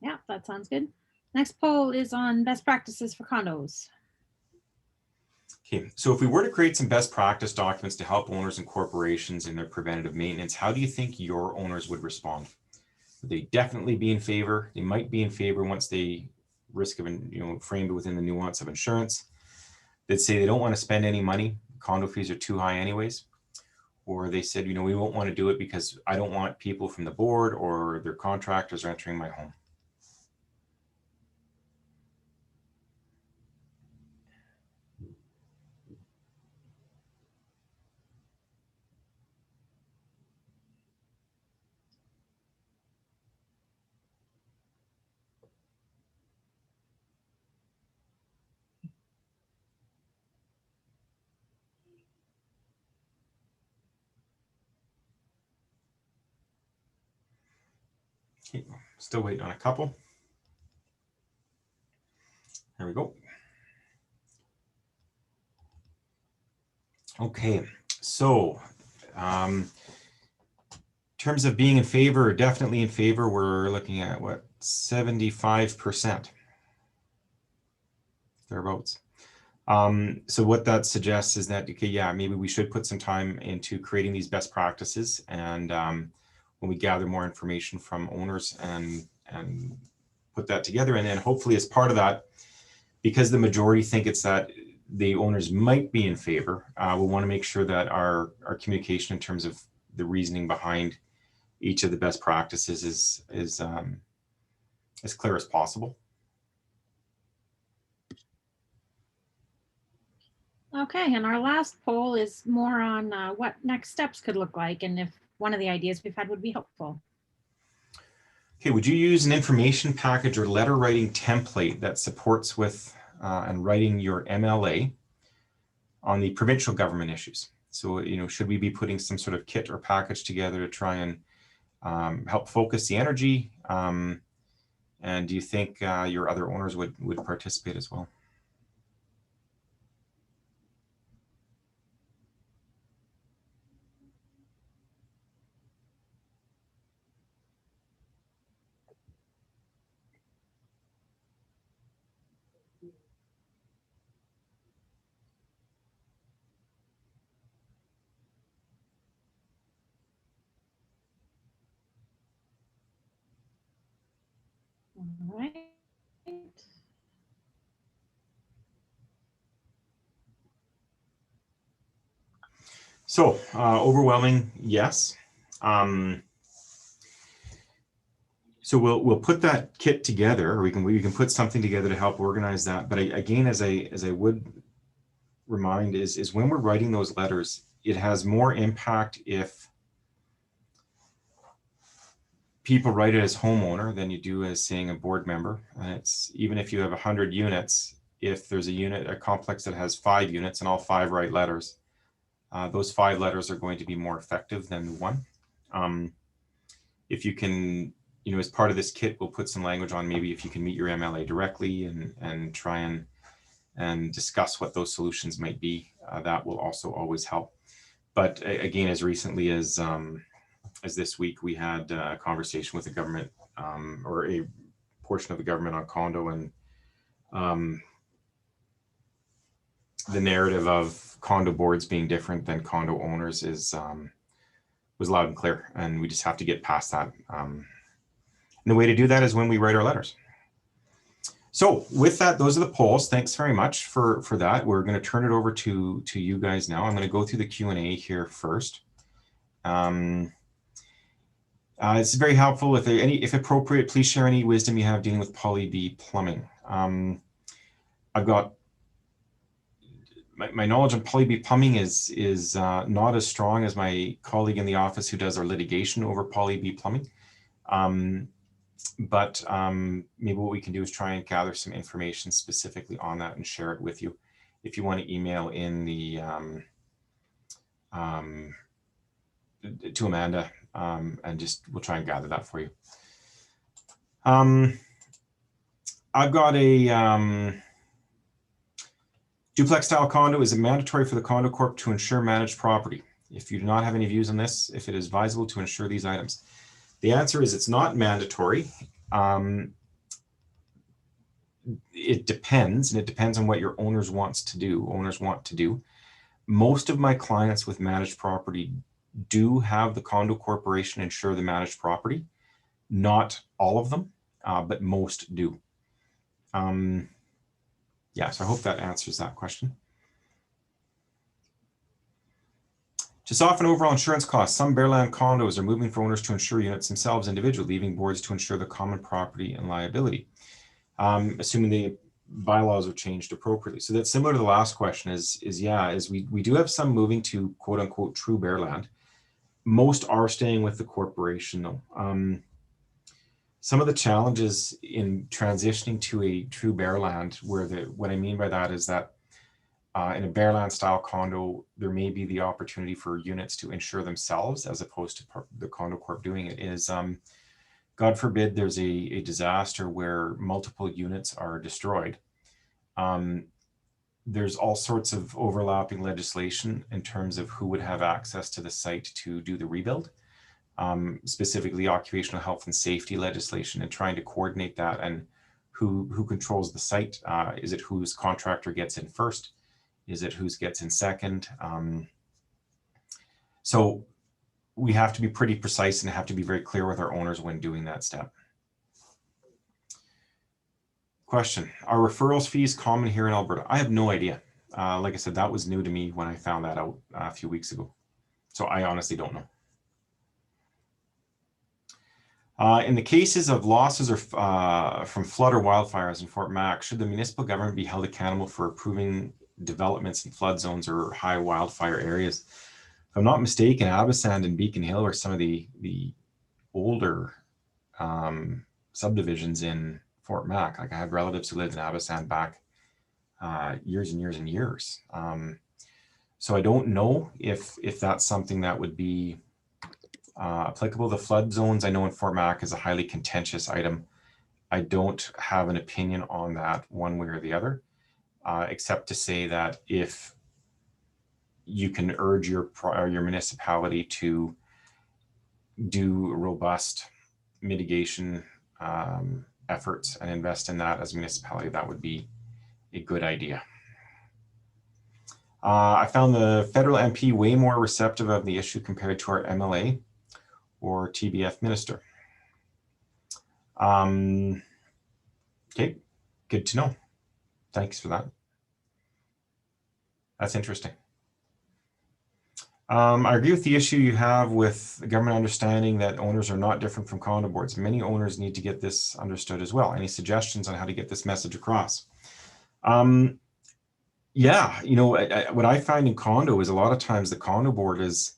Yeah, that sounds good. Next poll is on best practices for condos. Okay, so if we were to create some best practice documents to help owners and corporations in their preventative maintenance, how do you think your owners would respond? Would they definitely be in favor? They might be in favor once they risk of, framed within the nuance of insurance. They'd say they don't want to spend any money. Condo fees are too high anyways. Or they said, we won't want to do it because I don't want people from the board or their contractors entering my home. Okay, still waiting on a couple. There we go. Okay, so in terms of being in favor, or definitely in favor, we're looking at what, 75%, thereabouts. So what that suggests is that, okay, yeah, maybe we should put some time into creating these best practices, and when we gather more information from owners and put that together, and then hopefully as part of that, because the majority think it's that the owners might be in favor, we'll want to make sure that our communication in terms of the reasoning behind each of the best practices is as clear as possible. Okay, and our last poll is more on what next steps could look like, and if one of the ideas we've had would be helpful. Okay, would you use an information package or letter writing template that supports with and writing your MLA on the provincial government issues? So, should we be putting some sort of kit or package together to try and help focus the energy? And do you think your other owners would participate as well? All right. So overwhelming, yes. So we'll put that kit together, or we can put something together to help organize that. But again, as I would remind, is when we're writing those letters, it has more impact if people write it as homeowner than you do as saying a board member. And it's even if you have 100 units, if there's a complex that has 5 units and all 5 write letters, those 5 letters are going to be more effective than the one. if you can, as part of this kit, we'll put some language on maybe if you can meet your MLA directly and try and discuss what those solutions might be. That will also always help. But again, as recently as this week, we had a conversation with the government or a portion of the government on condo, and the narrative of condo boards being different than condo owners was loud and clear, and we just have to get past that. And the way to do that is when we write our letters. So with that, those are the polls. Thanks very much for that. We're going to turn it over to you guys now. I'm going to go through the Q&A here first. It's very helpful. If appropriate, please share any wisdom you have dealing with poly B plumbing. I've got my knowledge on poly B plumbing is not as strong as my colleague in the office who does our litigation over poly B plumbing. But maybe what we can do is try and gather some information specifically on that and share it with you. If you want to email in the to Amanda, and we'll try and gather that for you. I've got a duplex style condo. Is it mandatory for the condo corp to insure managed property? If you do not have any views on this, if it is advisable to insure these items. The answer is it's not mandatory. It depends, and it depends on what your owners want to do. Most of my clients with managed property do have the condo corporation insure the managed property. Not all of them, but most do. Yeah, so I hope that answers that question. To soften overall insurance costs, some Bearland condos are moving for owners to insure units themselves individually, leaving boards to insure the common property and liability, assuming the bylaws are changed appropriately. So that's similar to the last question we do have some moving to quote unquote true Bearland. Most are staying with the corporation though. Some of the challenges in transitioning to a true Bearland, what I mean by that is that in a Bearland style condo, there may be the opportunity for units to insure themselves as opposed to the condo corp doing it. God forbid there's a disaster where multiple units are destroyed. There's all sorts of overlapping legislation in terms of who would have access to the site to do the rebuild, specifically occupational health and safety legislation, and trying to coordinate that and who controls the site. Is it whose contractor gets in first? Is it whose gets in second? So we have to be pretty precise and have to be very clear with our owners when doing that step. Question, are referrals fees common here in Alberta? I have no idea. Like I said, that was new to me when I found that out a few weeks ago. So I honestly don't know. In the cases of losses from flood or wildfires in Fort Mac, should the municipal government be held accountable for approving developments in flood zones or high wildfire areas? If I'm not mistaken, Abasand and Beacon Hill are some of the older subdivisions in Fort Mac. Like I have relatives who lived in Abasand back years and years and years. So I don't know if that's something that would be applicable. The flood zones I know in Fort Mac is a highly contentious item. I don't have an opinion on that one way or the other, except to say that if you can urge your municipality to do robust mitigation efforts and invest in that as a municipality, that would be a good idea. I found the federal MP way more receptive of the issue compared to our MLA or TBF minister. Okay, good to know. Thanks for that. That's interesting. I agree with the issue you have with the government understanding that owners are not different from condo boards. Many owners need to get this understood as well. Any suggestions on how to get this message across? Yeah, what I find in condo is a lot of times the condo board is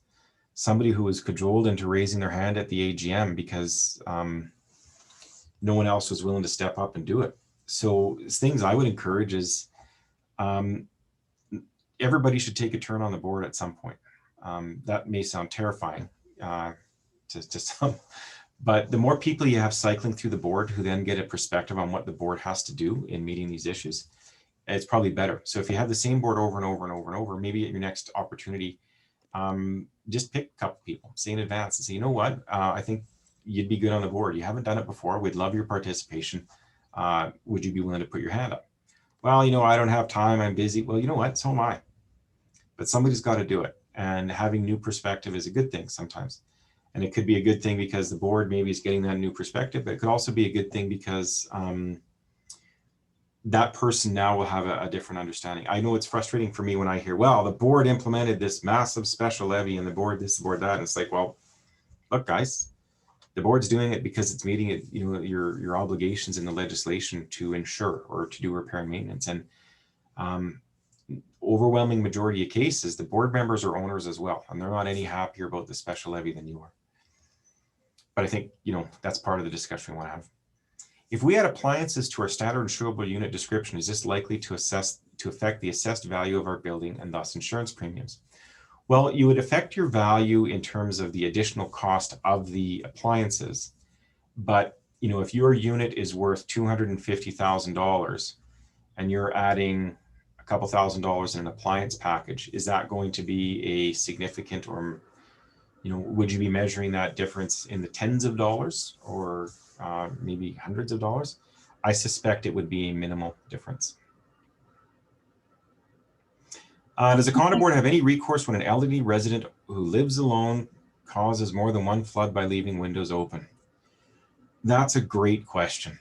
somebody who was cajoled into raising their hand at the AGM because no one else was willing to step up and do it. So things I would encourage is everybody should take a turn on the board at some point. That may sound terrifying to some, But the more people you have cycling through the board who then get a perspective on what the board has to do in meeting these issues, it's probably better. So if you have the same board over and over and over and over, maybe at your next opportunity, just pick a couple people, say in advance and say, you know what, I think you'd be good on the board. You haven't done it before. We'd love your participation. Would you be willing to put your hand up? Well, you know, I don't have time. I'm busy. Well, you know what? So am I. But somebody's got to do it. And having new perspective is a good thing sometimes. And it could be a good thing because the board maybe is getting that new perspective, but it could also be a good thing because that person now will have a different understanding. I know it's frustrating for me when I hear, well, the board implemented this massive special levy and the board this, the board that. And it's like, well, look, guys, the board's doing it because it's meeting it, you know, your obligations in the legislation to insure or to do repair and maintenance. And overwhelming majority of cases, the board members are owners as well, and they're not any happier about the special levy than you are. But I think, you know, that's part of the discussion we want to have. If we add appliances to our standard insurable unit description, is this likely to affect the assessed value of our building and thus insurance premiums? Well, you would affect your value in terms of the additional cost of the appliances. But, you know, if your unit is worth $250,000 and you're adding a couple $1,000s in an appliance package, is that going to be a significant, or, you know, would you be measuring that difference in the tens of dollars or maybe hundreds of dollars? I suspect it would be a minimal difference. Does a condo board have any recourse when an elderly resident who lives alone causes more than one flood by leaving windows open? That's a great question.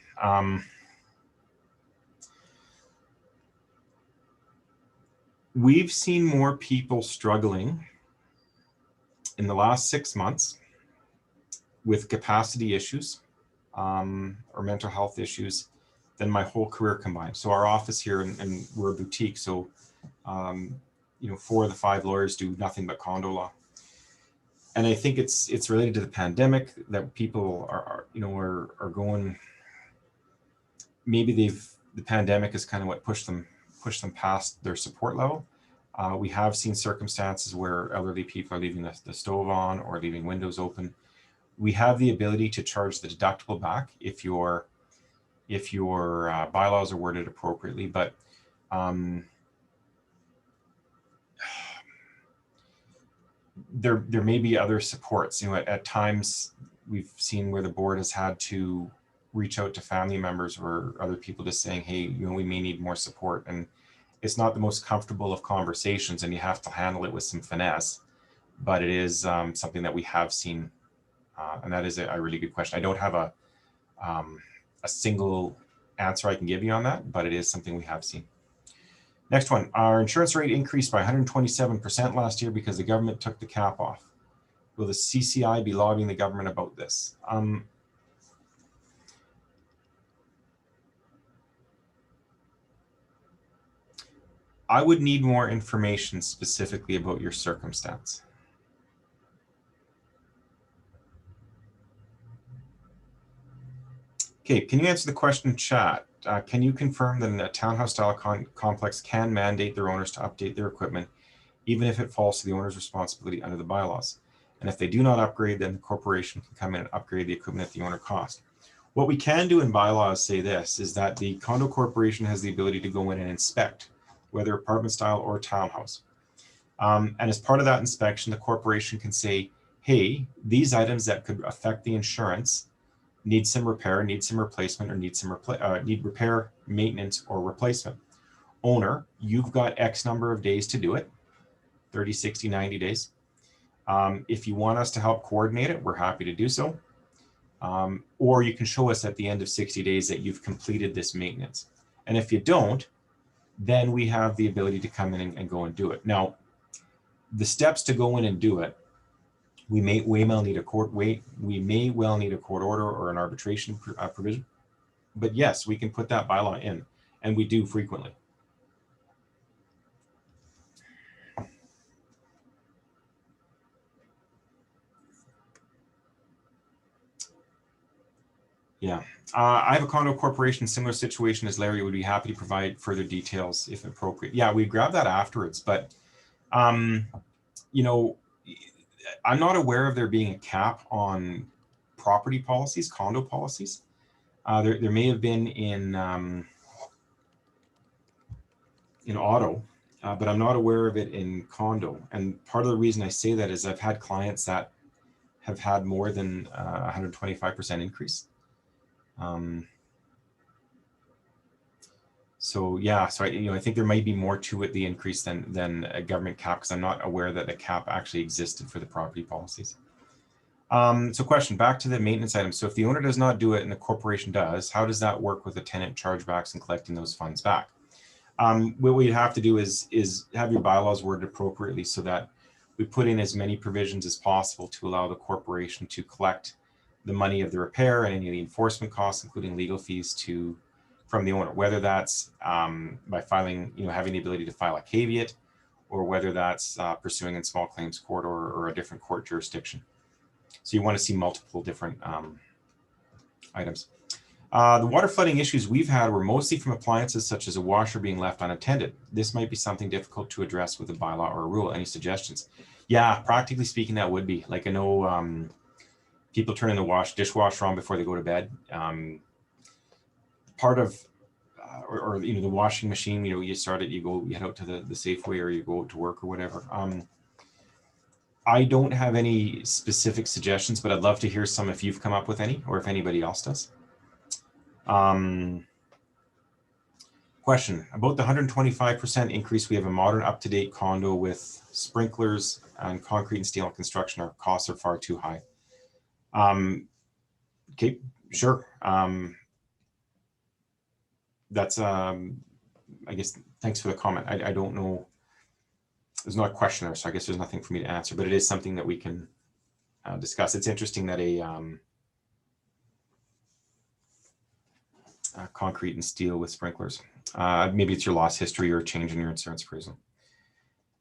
We've seen more people struggling in the last 6 months with capacity issues or mental health issues than my whole career combined. So our office here, and we're a boutique, so you know, 4 of the 5 lawyers do nothing but condo law. And I think it's related to the pandemic that people are going, maybe the pandemic is kind of what pushed them past their support level. We have seen circumstances where elderly people are leaving the stove on or leaving windows open. We have the ability to charge the deductible back if your bylaws are worded appropriately, but there may be other supports. You know, at times we've seen where the board has had to reach out to family members or other people just saying, hey, you know, we may need more support. And it's not the most comfortable of conversations and you have to handle it with some finesse, but it is something that we have seen. And that is a really good question. I don't have a single answer I can give you on that, but it is something we have seen. Next one, our insurance rate increased by 127% last year because the government took the cap off. Will the CCI be lobbying the government about this? I would need more information specifically about your circumstance. Okay, can you answer the question in chat? Can you confirm that a townhouse style complex can mandate their owners to update their equipment, even if it falls to the owner's responsibility under the bylaws? And if they do not upgrade, then the corporation can come in and upgrade the equipment at the owner cost. What we can do in bylaws say this, is that the condo corporation has the ability to go in and inspect, whether apartment style or townhouse. And as part of that inspection, the corporation can say, hey, these items that could affect the insurance need some repair, need some replacement, or need repair, maintenance, or replacement. Owner, you've got X number of days to do it, 30, 60, 90 days. If you want us to help coordinate it, we're happy to do so. Or you can show us at the end of 60 days that you've completed this maintenance. And if you don't, then we have the ability to come in and go and do it. Now, the steps to go in and do it, we may well need a court order or an arbitration provision. But yes, we can put that bylaw in, and we do frequently. Yeah, I have a condo corporation, similar situation as Larry, would be happy to provide further details if appropriate. Yeah, we grab that afterwards, but you know, I'm not aware of there being a cap on property policies, condo policies. There may have been in auto, but I'm not aware of it in condo. And part of the reason I say that is I've had clients that have had more than 125% increase. So yeah, so I think there might be more to it, the increase than a government cap, because I'm not aware that a cap actually existed for the property policies. So question, back to the maintenance items. So if the owner does not do it and the corporation does, how does that work with the tenant chargebacks and collecting those funds back? What we have to do is have your bylaws worded appropriately so that we put in as many provisions as possible to allow the corporation to collect the money of the repair and any of the enforcement costs, including legal fees, from the owner, whether that's by filing, having the ability to file a caveat, or whether that's pursuing in small claims court or a different court jurisdiction. So you want to see multiple different items. The water flooding issues we've had were mostly from appliances such as a washer being left unattended. This might be something difficult to address with a bylaw or a rule. Any suggestions? Yeah, practically speaking, that would be. Like, I know people turn in the dishwasher on before they go to bed. Part of, or the washing machine, you start it, you head out to the Safeway, or you go out to work or whatever. I don't have any specific suggestions, but I'd love to hear some if you've come up with any, or if anybody else does. Question about the 125% increase. We have a modern, up-to-date condo with sprinklers and concrete and steel construction. Our costs are far too high. Okay, sure. That's I guess, thanks for the comment. I don't know, there's not a question there, so I guess there's nothing for me to answer, but it is something that we can discuss. It's interesting that a concrete and steel with sprinklers, maybe it's your loss history or a change in your insurance appraisal.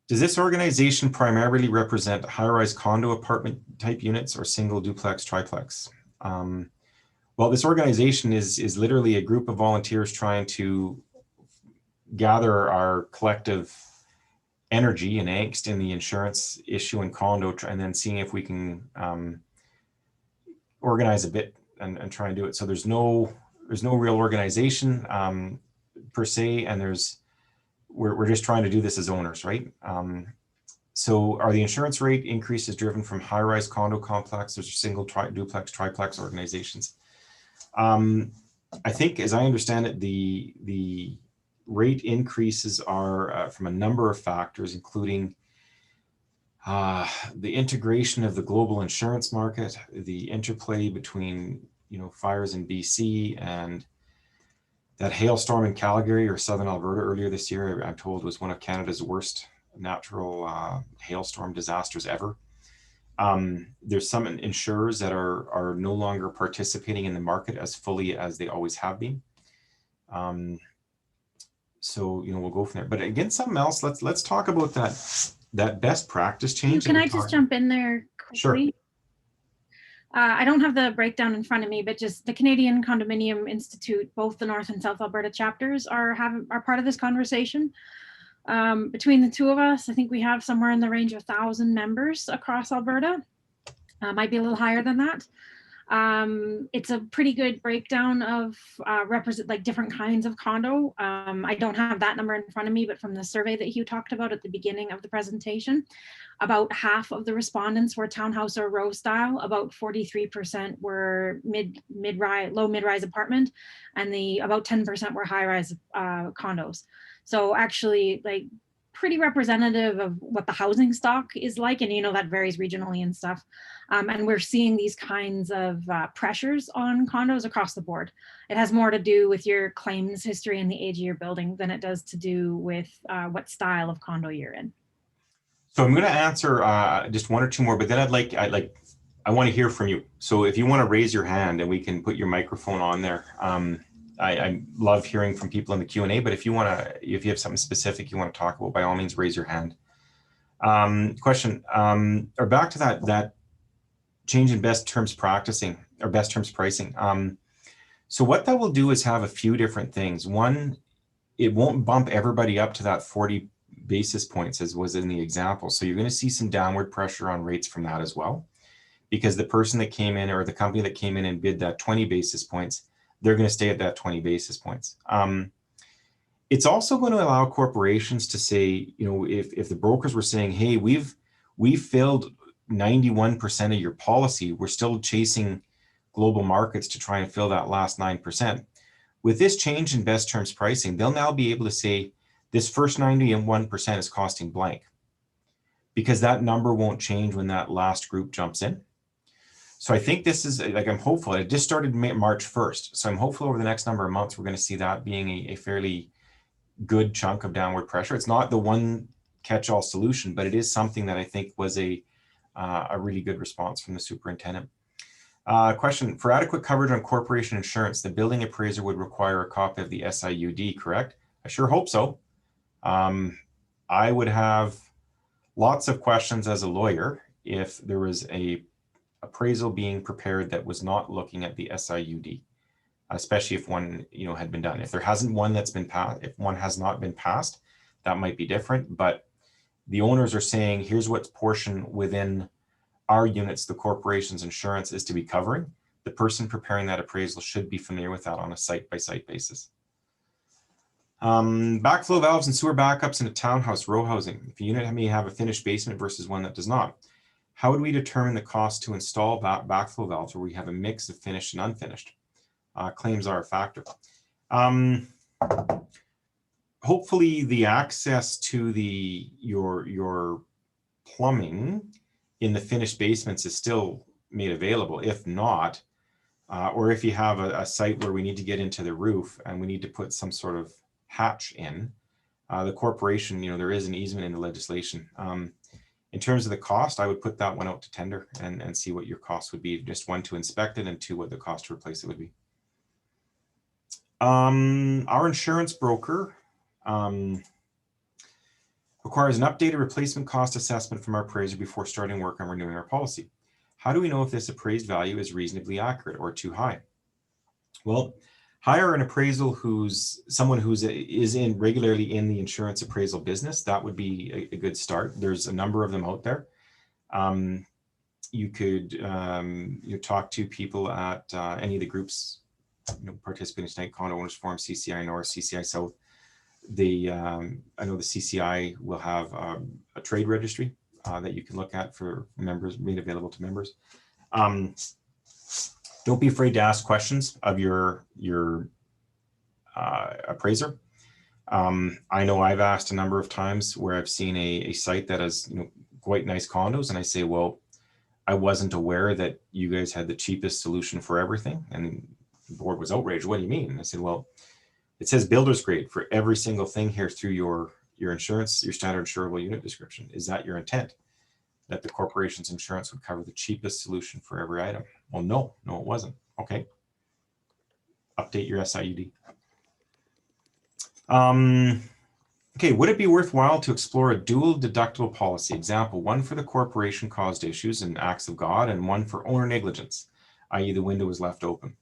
Does this organization primarily represent high-rise condo apartment type units or single duplex, triplex? Well, this organization is literally a group of volunteers trying to gather our collective energy and angst in the insurance issue in condo, and then seeing if we can organize a bit and try and do it. So there's no real organization per se, and we're just trying to do this as owners, right? So are the insurance rate increases driven from high-rise condo complexes or single duplex, triplex organizations? I think, as I understand it, the rate increases are from a number of factors, including the integration of the global insurance market, the interplay between fires in BC and that hailstorm in Calgary or Southern Alberta earlier this year. I'm told was one of Canada's worst natural hailstorm disasters ever. There's some insurers that are no longer participating in the market as fully as they always have been. So we'll go from there. But again, something else. Let's talk about that best practice change. Can I just jump in there quickly? Sure. I don't have the breakdown in front of me, but just the Canadian Condominium Institute, both the North and South Alberta chapters are part of this conversation. Between the two of us, I think we have somewhere in the range of 1,000 members across Alberta. Might be a little higher than that. It's a pretty good breakdown of different kinds of condo. I don't have that number in front of me, but from the survey that Hugh talked about at the beginning of the presentation, about half of the respondents were townhouse or row style, about 43% were low mid-rise apartment, and about 10% were high-rise condos. So actually, pretty representative of what the housing stock is like, and that varies regionally and stuff. And we're seeing these kinds of pressures on condos across the board. It has more to do with your claims history and the age of your building than it does to do with what style of condo you're in. So I'm going to answer just one or two more, but then I want to hear from you. So if you want to raise your hand and we can put your microphone on there. I love hearing from people in the Q&A, but if you have something specific you want to talk about, by all means, raise your hand. Question, or back to that change in best terms practicing or best terms pricing. So what that will do is have a few different things. One, it won't bump everybody up to that 40 basis points as was in the example. So you're going to see some downward pressure on rates from that as well. because the person that came in or the company that came in and bid that 20 basis points, they're going to stay at that 20 basis points. It's also going to allow corporations to say, you know, if the brokers were saying, hey, we've filled 91% of your policy, we're still chasing global markets to try and fill that last 9%. With this change in best terms pricing, they'll now be able to say this first 91% is costing blank, because that number won't change when that last group jumps in. So I think this is, like, I'm hopeful. It just started March 1st. So I'm hopeful over the next number of months, we're going to see that being a fairly good chunk of downward pressure. It's not the one catch-all solution, but it is something that I think was a really good response from the superintendent. Question, for adequate coverage on corporation insurance, the building appraiser would require a copy of the SIUD, correct? I sure hope so. I would have lots of questions as a lawyer if there was a appraisal being prepared that was not looking at the SIUD, especially if one, you know, had been done. If there hasn't one that's been passed, if one has not been passed, that might be different. But the owners are saying, here's what portion within our units the corporation's insurance is to be covering. The person preparing that appraisal should be familiar with that on a site-by-site basis. Backflow valves and sewer backups in a townhouse row housing. If a unit may have a finished basement versus one that does not, how would we determine the cost to install backflow valves where we have a mix of finished and unfinished? Claims are a factor. Hopefully the access to your plumbing in the finished basements is still made available. If not, or if you have a site where we need to get into the roof and we need to put some sort of hatch in, the corporation, you know, there is an easement in the legislation. In terms of the cost, I would put that one out to tender and see what your cost would be. Just one, to inspect it, and two, what the cost to replace it would be. Our insurance broker requires an updated replacement cost assessment from our appraiser before starting work on renewing our policy. How do we know if this appraised value is reasonably accurate or too high? Well, hire an appraisal who's someone who's regularly in the insurance appraisal business. That would be a good start. There's a number of them out there. You could talk to people at any of the groups, participating tonight, Condo Owners Forum, CCI North, CCI South. I know the CCI will have a trade registry that you can look at for members, made available to members. Don't be afraid to ask questions of your appraiser. I know I've asked a number of times where I've seen a site that has quite nice condos, and I say, well, I wasn't aware that you guys had the cheapest solution for everything. And the board was outraged. What do you mean? And I said, well, it says builder's grade for every single thing here through your insurance, your standard insurable unit description. Is that your intent? That the corporation's insurance would cover the cheapest solution for every item? Well, no, it wasn't. Okay. Update your SIUD. Okay, would it be worthwhile to explore a dual deductible policy? Example, one for the corporation caused issues and acts of God, and one for owner negligence, i.e. the window was left open.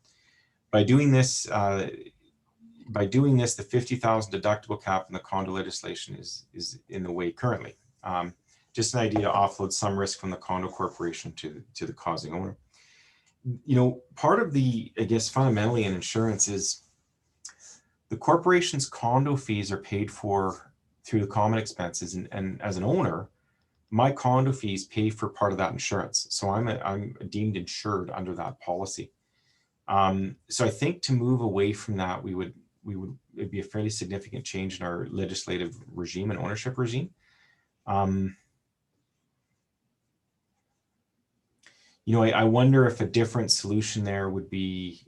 By doing this, the 50,000 deductible cap in the condo legislation is in the way currently. Just an idea to offload some risk from the condo corporation to the causing owner. Part of the, I guess, fundamentally in insurance is the corporation's condo fees are paid for through the common expenses, and as an owner, my condo fees pay for part of that insurance. So I'm deemed insured under that policy. So I think to move away from that, it'd be a fairly significant change in our legislative regime and ownership regime. I wonder if a different solution there would be,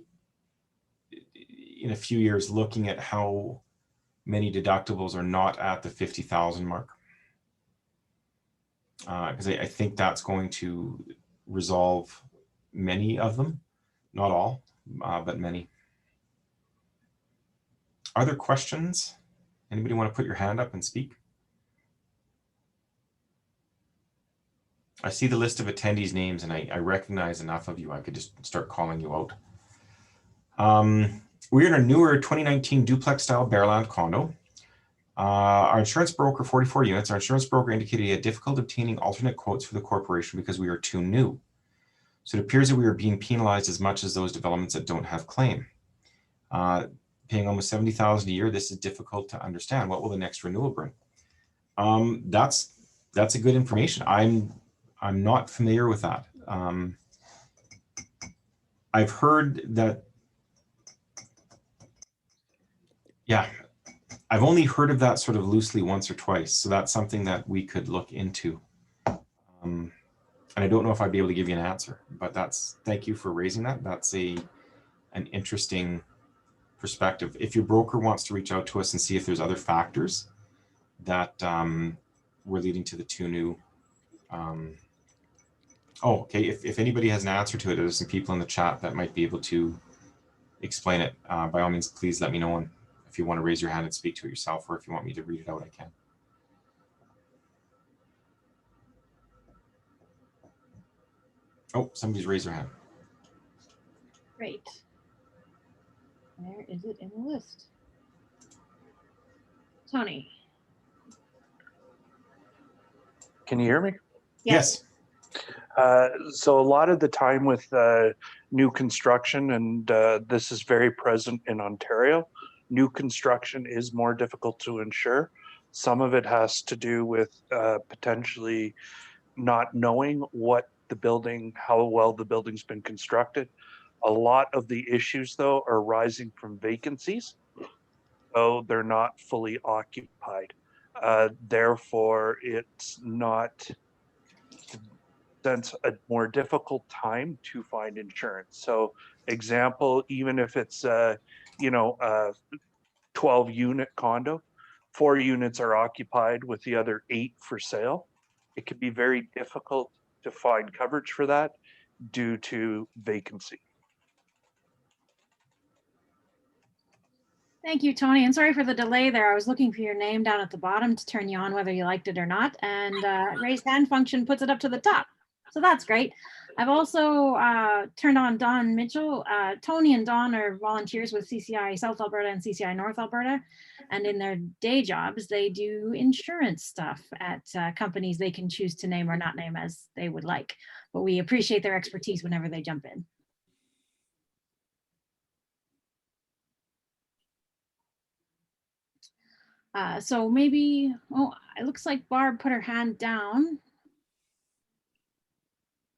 in a few years, looking at how many deductibles are not at the 50,000 mark. Because I think that's going to resolve many of them, not all, but many. Are there questions? Anybody want to put your hand up and speak? I see the list of attendees' names, and I recognize enough of you. I could just start calling you out. We're in a newer 2019 duplex style Bearland condo. Our insurance broker, 44 units, our insurance broker indicated he had difficulty obtaining alternate quotes for the corporation because we are too new. So it appears that we are being penalized as much as those developments that don't have claim. Paying almost $70,000 a year, this is difficult to understand. What will the next renewal bring? That's a good information. I'm not familiar with that. I've heard that, yeah, I've only heard of that sort of loosely once or twice. So that's something that we could look into. And I don't know if I'd be able to give you an answer, but thank you for raising that. That's an interesting perspective. If your broker wants to reach out to us and see if there's other factors that were leading to the two new, oh, okay. If anybody has an answer to it, there's some people in the chat that might be able to explain it. By all means, please let me know. And if you want to raise your hand and speak to it yourself, or if you want me to read it out, I can. Oh, somebody's raised their hand. Great. Where is it in the list? Tony. Can you hear me? Yes. So a lot of the time with new construction, and this is very present in Ontario, new construction is more difficult to insure. Some of it has to do with potentially not knowing how well the building's been constructed. A lot of the issues, though, are rising from vacancies, so they're not fully occupied. Therefore, it's not a more difficult time to find insurance. So example, even if it's a 12 unit condo, 4 units are occupied with the other 8 for sale. It can be very difficult to find coverage for that due to vacancy. Thank you, Tony. And sorry for the delay there. I was looking for your name down at the bottom to turn you on whether you liked it or not. And raised hand function puts it up to the top. So that's great. I've also turned on Don Mitchell. Tony and Don are volunteers with CCI South Alberta and CCI North Alberta. And in their day jobs, they do insurance stuff at companies they can choose to name or not name as they would like. But we appreciate their expertise whenever they jump in. So maybe, oh, it looks like Barb put her hand down.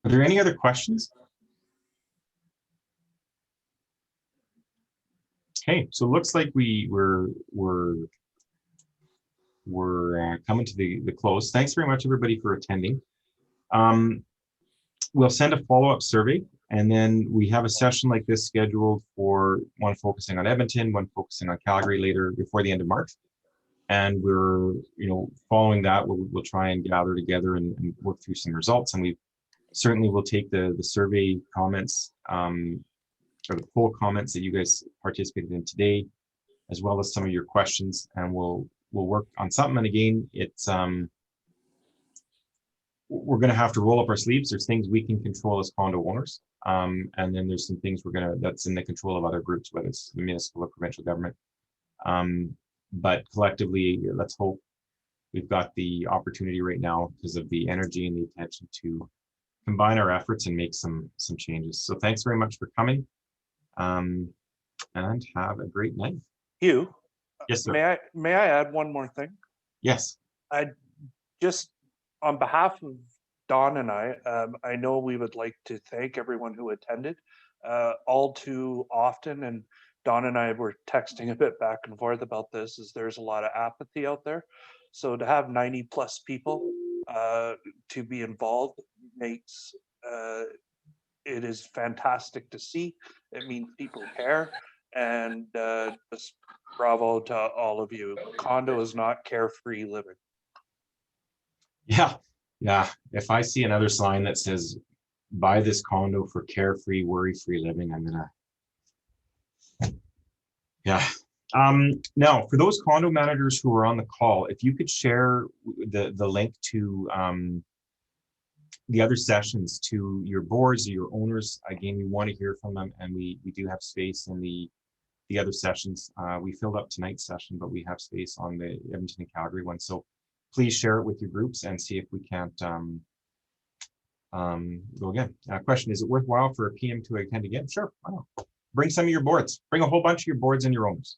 Are there any other questions? Okay, so it looks like we're coming to the close. Thanks very much, everybody, for attending. We'll send a follow-up survey, and then we have a session like this scheduled for one focusing on Edmonton, one focusing on Calgary later before the end of March. And we're, following that, we'll try and gather together and work through some results. And we certainly will take the survey comments, or the poll comments that you guys participated in today, as well as some of your questions, and we'll work on something. And again, it's we're going to have to roll up our sleeves. There's things we can control as condo owners, and then there's some things that's in the control of other groups, whether it's the municipal or provincial government. But collectively, let's hope we've got the opportunity right now, because of the energy and the attention, to combine our efforts and make some changes. So thanks very much for coming, and have a great night. Hugh, yes, sir. May I add one more thing? Yes. I just, on behalf of Don and I know we would like to thank everyone who attended. All too often, and Don and I were texting a bit back and forth about this, is there's a lot of apathy out there. So to have 90+ people to be involved makes it is fantastic to see. It means people care, and just bravo to all of you. Condo is not carefree living. Yeah. If I see another sign that says buy this condo for carefree, worry-free living, I'm gonna. Yeah. Now, for those condo managers who are on the call, if you could share the link to the other sessions to your boards or your owners. Again, we want to hear from them, and we do have space in the other sessions. We filled up tonight's session, but we have space on the Edmonton and Calgary one. So please share it with your groups and see if we can't Go again. Question, is it worthwhile for a PM to attend again? Sure, why not? Bring some of your boards. Bring a whole bunch of your boards and your owns.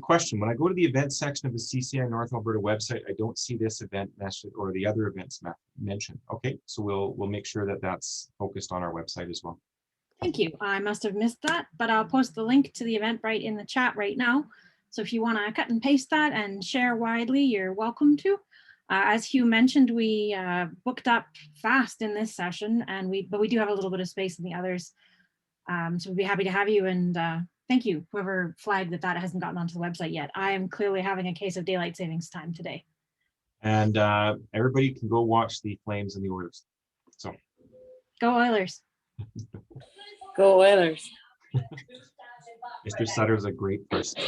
Question, when I go to the events section of the CCI North Alberta website, I don't see this event message or the other events mentioned. Okay, so we'll make sure that that's focused on our website as well. Thank you. I must have missed that, but I'll post the link to the Eventbrite in the chat right now. So if you want to cut and paste that and share widely, you're welcome to. As Hugh mentioned, we booked up fast in this session, and but we do have a little bit of space in the others. So we'd be happy to have you, and thank you, whoever flagged that hasn't gotten onto the website yet. I am clearly having a case of daylight savings time today. And everybody can go watch the Flames and the Oilers. So go Oilers. Go Oilers. Mr. Sutter's a great person.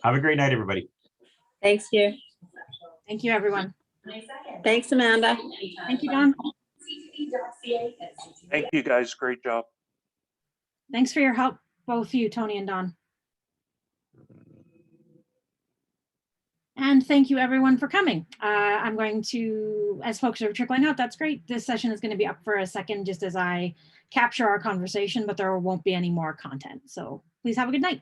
Have a great night, everybody. Thanks, you. Thank you, everyone. Thanks, Amanda. Thank you, Don. Thank you, guys. Great job. Thanks for your help, both you, Tony and Don. And thank you, everyone, for coming. I'm going to, as folks are trickling out, that's great. This session is going to be up for a second just as I capture our conversation, but there won't be any more content. So please have a good night.